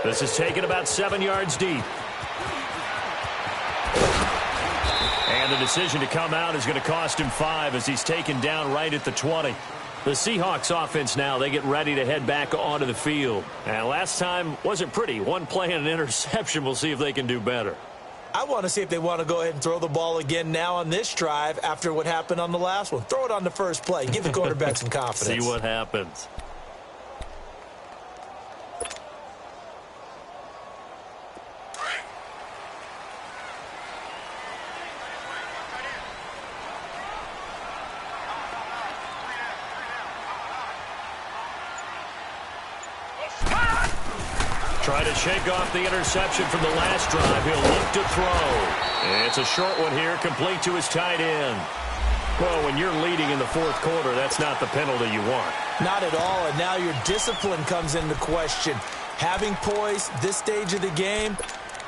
This is taken about 7 yards deep. And the decision to come out is going to cost him 5 as he's taken down right at the 20. The Seahawks offense now, they get ready to head back onto the field. And last time wasn't pretty. One play and an interception. We'll see if they can do better. I want to see if they want to go ahead and throw the ball again now on this drive after what happened on the last one. Throw it on the first play. Give the quarterback some confidence. See what happens. Try to shake off the interception from the last drive. He'll look to throw. And it's a short one here, complete to his tight end. Well, when you're leading in the fourth quarter, that's not the penalty you want. Not at all, and now your discipline comes into question. Having poise this stage of the game,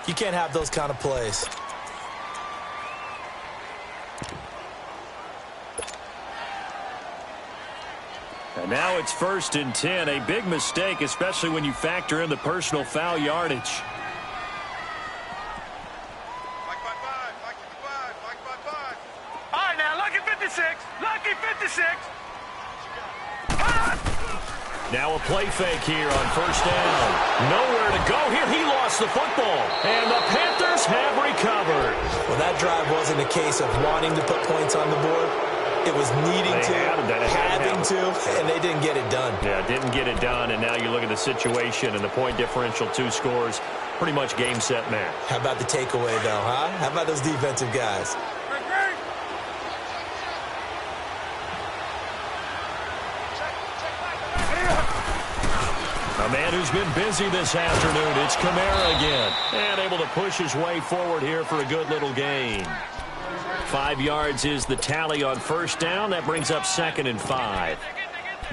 you can't have those kind of plays. And now it's 1st and 10. A big mistake, especially when you factor in the personal foul yardage. All right, now, lucky 56. Lucky 56. Now a play fake here on first down. Nowhere to go here. He lost the football. And the Panthers have recovered. Well, that drive wasn't a case of wanting to put points on the board. It was needing to, having to, and they didn't get it done. Yeah, didn't get it done, and now you look at the situation and the point differential, 2 scores. pretty much game, set, match. How about the takeaway, though, huh? How about those defensive guys? A man who's been busy this afternoon. It's Kamara again. And able to push his way forward here for a good little gain. 5 yards is the tally on first down. That brings up 2nd and 5.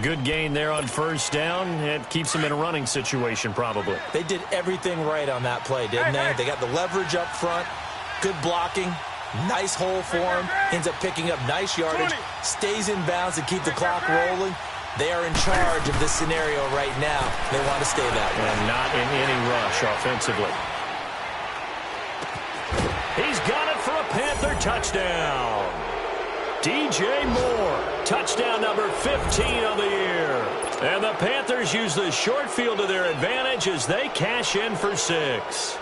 Good gain there on first down. It keeps them in a running situation probably. They did everything right on that play, didn't they? They got the leverage up front, good blocking, nice hole for him, ends up picking up nice yardage, stays in bounds to keep the clock rolling. They are in charge of this scenario right now. They want to stay that way. And not in any rush offensively. He's got it for a Panther touchdown. DJ Moore, touchdown number 15 of the year. And the Panthers use the short field to their advantage as they cash in for 6.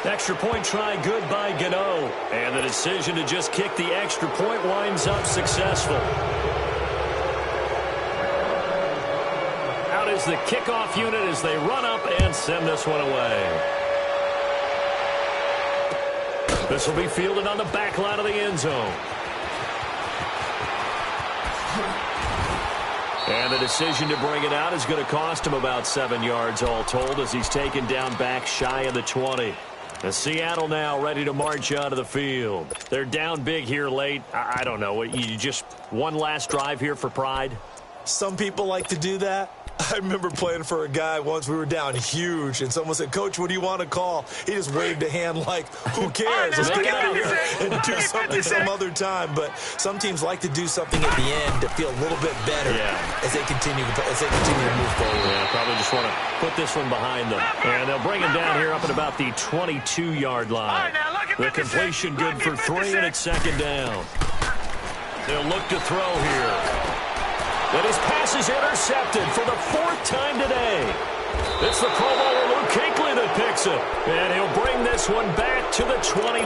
Extra point try good by Gano. And the decision to just kick the extra point winds up successful. Out is the kickoff unit as they run up and send this one away. This will be fielded on the back line of the end zone. And the decision to bring it out is going to cost him about 7 yards all told as he's taken down back shy of the 20. The Seattle now ready to march out of the field. They're down big here late. I don't know. You just one last drive here for pride? Some people like to do that. I remember playing for a guy once. We were down huge, and someone said, "Coach, what do you want to call?" He just waved a hand like, who cares? Let's get out of here and do something some other time. But some teams like to do something at the end to feel a little bit better as they continue to move forward. Yeah, probably just want to put this one behind them. And they'll bring him down here up at about the 22-yard line. The completion good for 3, and it's 2nd down. They'll look to throw here. And his pass is intercepted for the 4th time today. It's the Pro Bowler Luke Kuechly that picks it. And he'll bring this one back to the 29.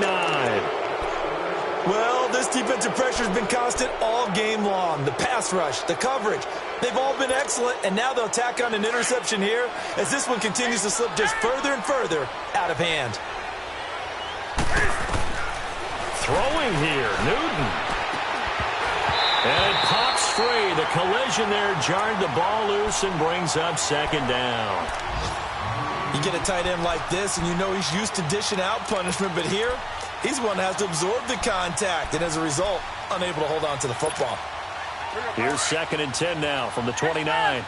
Well, this defensive pressure has been constant all game long. The pass rush, the coverage, they've all been excellent. And now they'll tack on an interception here as this one continues to slip just further and further out of hand. Throwing here, Newton. And it pops free. The collision there jarred the ball loose and brings up 2nd down. You get a tight end like this, and you know he's used to dishing out punishment, but here, he's one that has to absorb the contact, and as a result, unable to hold on to the football. Here's 2nd and 10 now from the 29.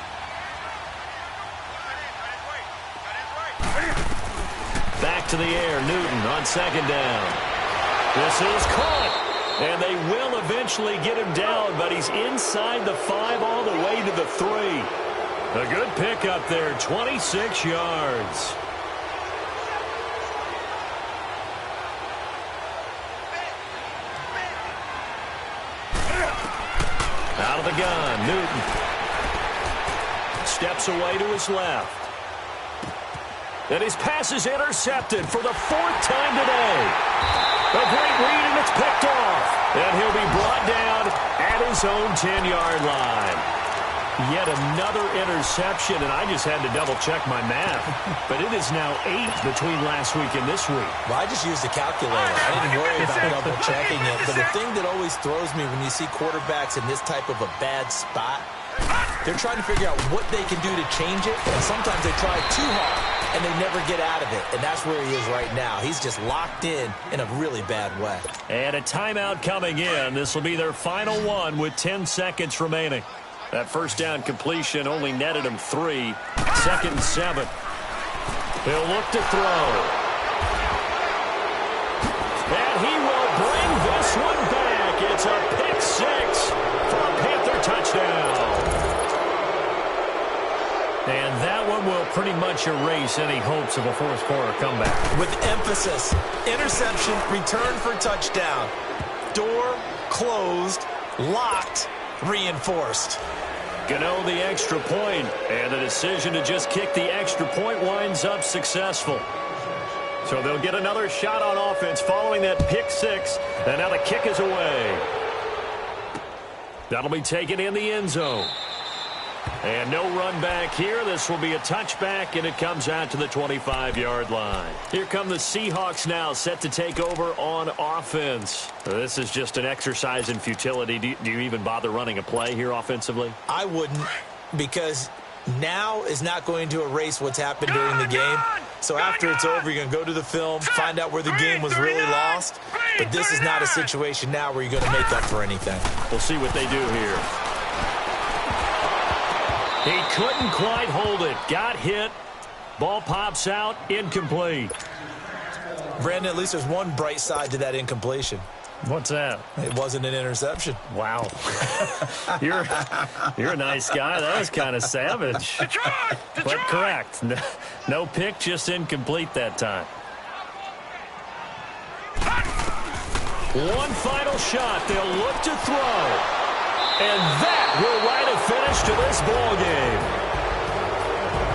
Back to the air, Newton on 2nd down. This is caught. And they will eventually get him down, but he's inside the 5 all the way to the 3. A good pickup there, 26 yards. Out of the gun, Newton. Steps away to his left. And his pass is intercepted for the 4th time today. A great read, and it's picked off. And he'll be brought down at his own 10-yard line. Yet another interception, and I just had to double-check my math. But it is now 8 between last week and this week. Well, I just used a calculator. I didn't worry about double-checking it. But the thing that always throws me when you see quarterbacks in this type of a bad spot, they're trying to figure out what they can do to change it. And sometimes they try too hard, and they never get out of it. And that's where he is right now. He's just locked in a really bad way. And a timeout coming in. This will be their final one with 10 seconds remaining. That first down completion only netted him 3. 2nd and 7. He'll look to throw. And he will bring this one back. It's a pick 6 for a Panther touchdown. And that one will pretty much erase any hopes of a 4th quarter comeback. With emphasis, interception, return for touchdown. Door closed, locked, reinforced. Gano the extra point, and the decision to just kick the extra point winds up successful. So they'll get another shot on offense following that pick 6, and now the kick is away. That'll be taken in the end zone. And no run back here. This will be a touchback, and it comes out to the 25-yard line. Here come the Seahawks now, set to take over on offense. This is just an exercise in futility. Do you even bother running a play here offensively? I wouldn't, because now is not going to erase what's happened during the game. So after it's over, you're going to go to the film, find out where the game was really lost. But this is not a situation now where you're going to make up for anything. We'll see what they do here. He couldn't quite hold it. Got hit. Ball pops out. Incomplete. Brandon, at least there's one bright side to that incompletion. What's that? It wasn't an interception. Wow. You're a nice guy. That was kind of savage. But correct. No pick, just incomplete that time. One final shot. They'll look to throw. And that will write a finish to this ball game.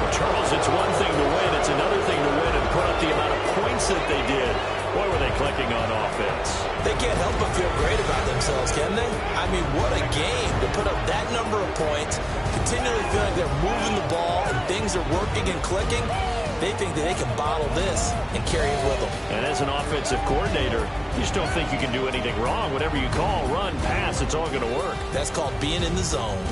Well, Charles, it's one thing to win. It's another thing to win and put up the amount of points that they did. Boy, were they clicking on offense. They can't help but feel great about themselves, can they? I mean, what a game to put up that number of points, continually feel like they're moving the ball and things are working and clicking. They think that they can bottle this and carry it with them. And as an offensive coordinator, you just don't think you can do anything wrong. Whatever you call, run, pass, it's all going to work. That's called being in the zone.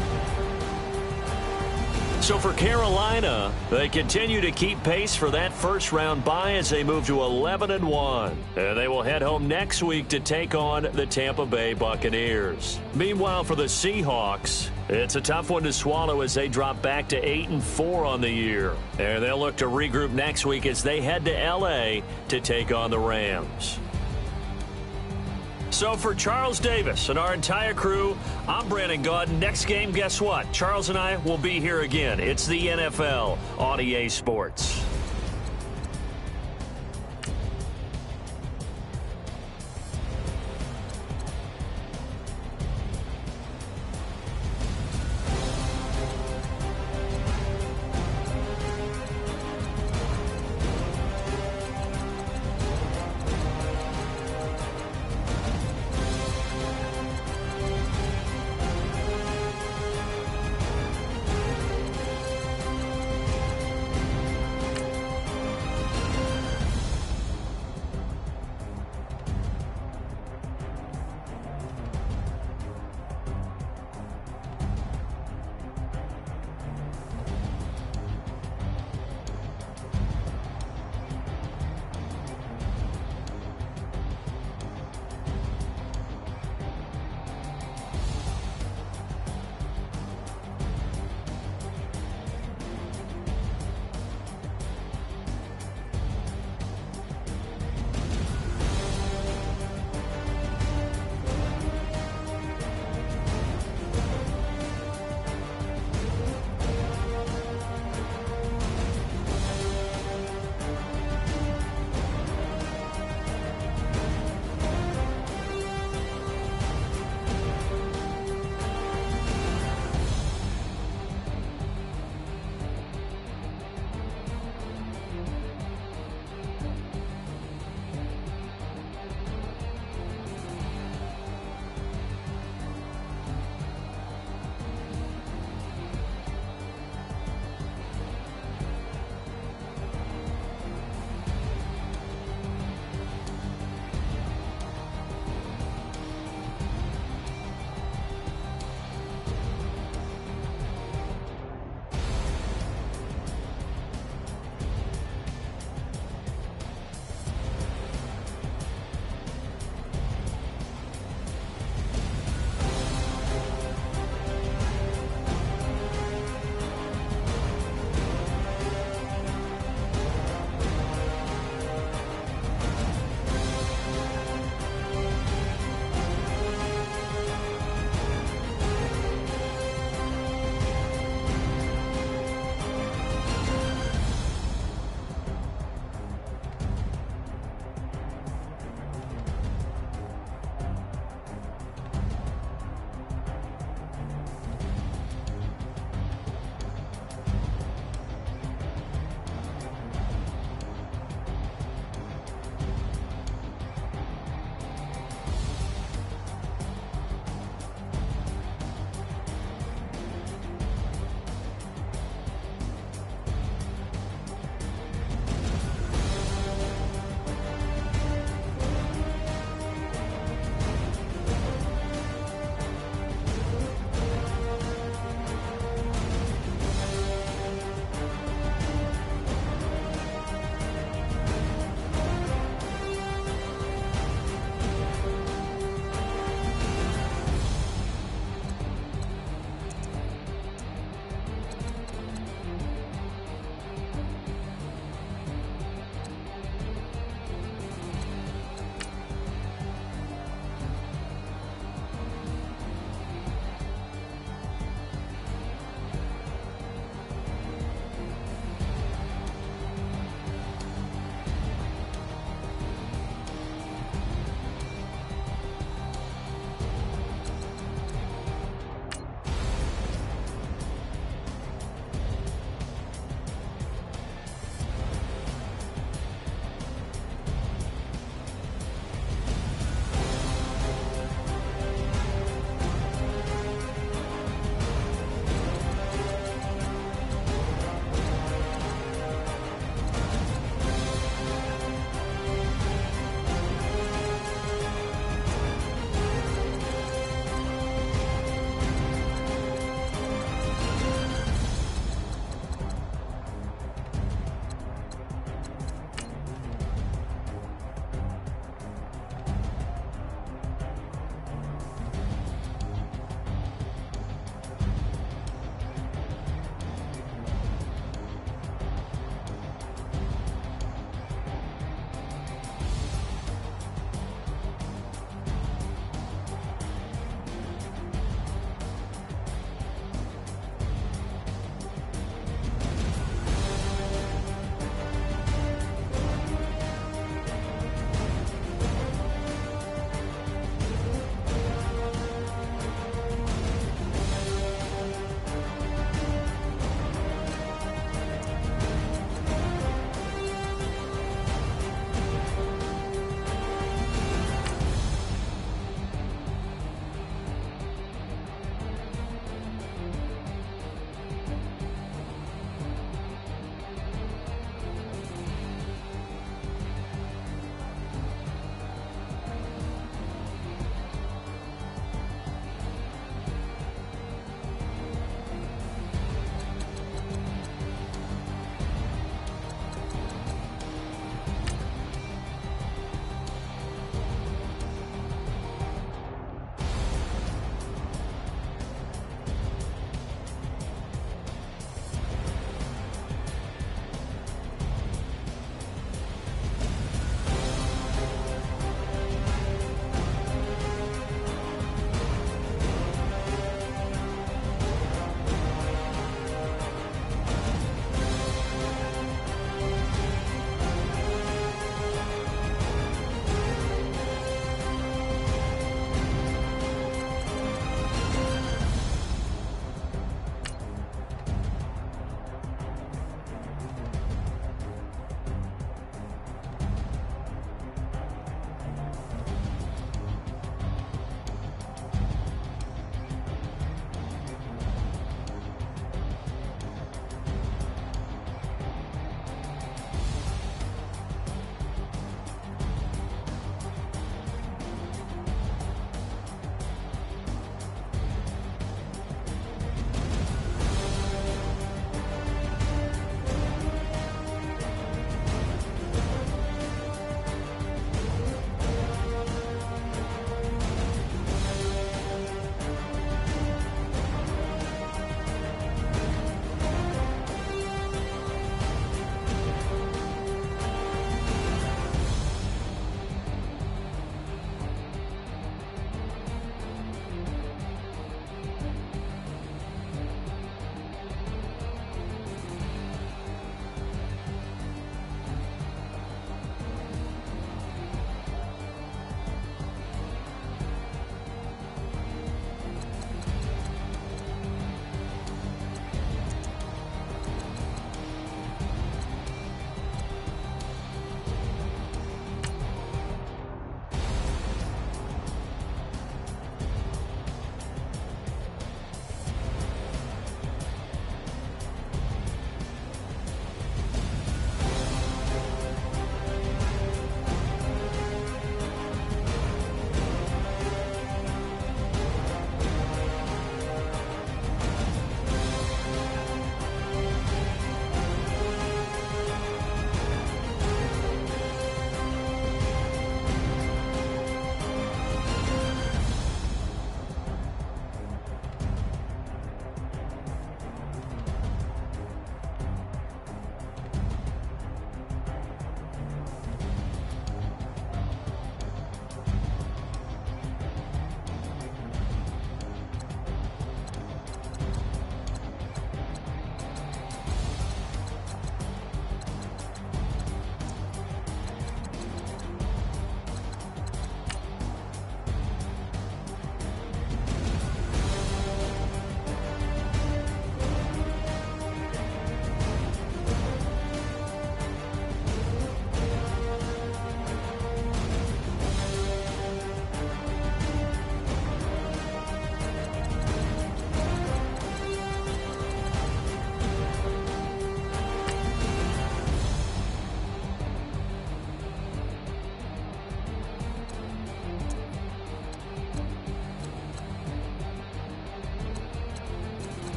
So for Carolina, they continue to keep pace for that first-round bye as they move to 11-1. And they will head home next week to take on the Tampa Bay Buccaneers. Meanwhile, for the Seahawks, it's a tough one to swallow as they drop back to 8-4 on the year. And they'll look to regroup next week as they head to L.A. to take on the Rams. So for Charles Davis and our entire crew, I'm Brandon Gaudin. Next game, guess what? Charles and I will be here again. It's the NFL on EA Sports.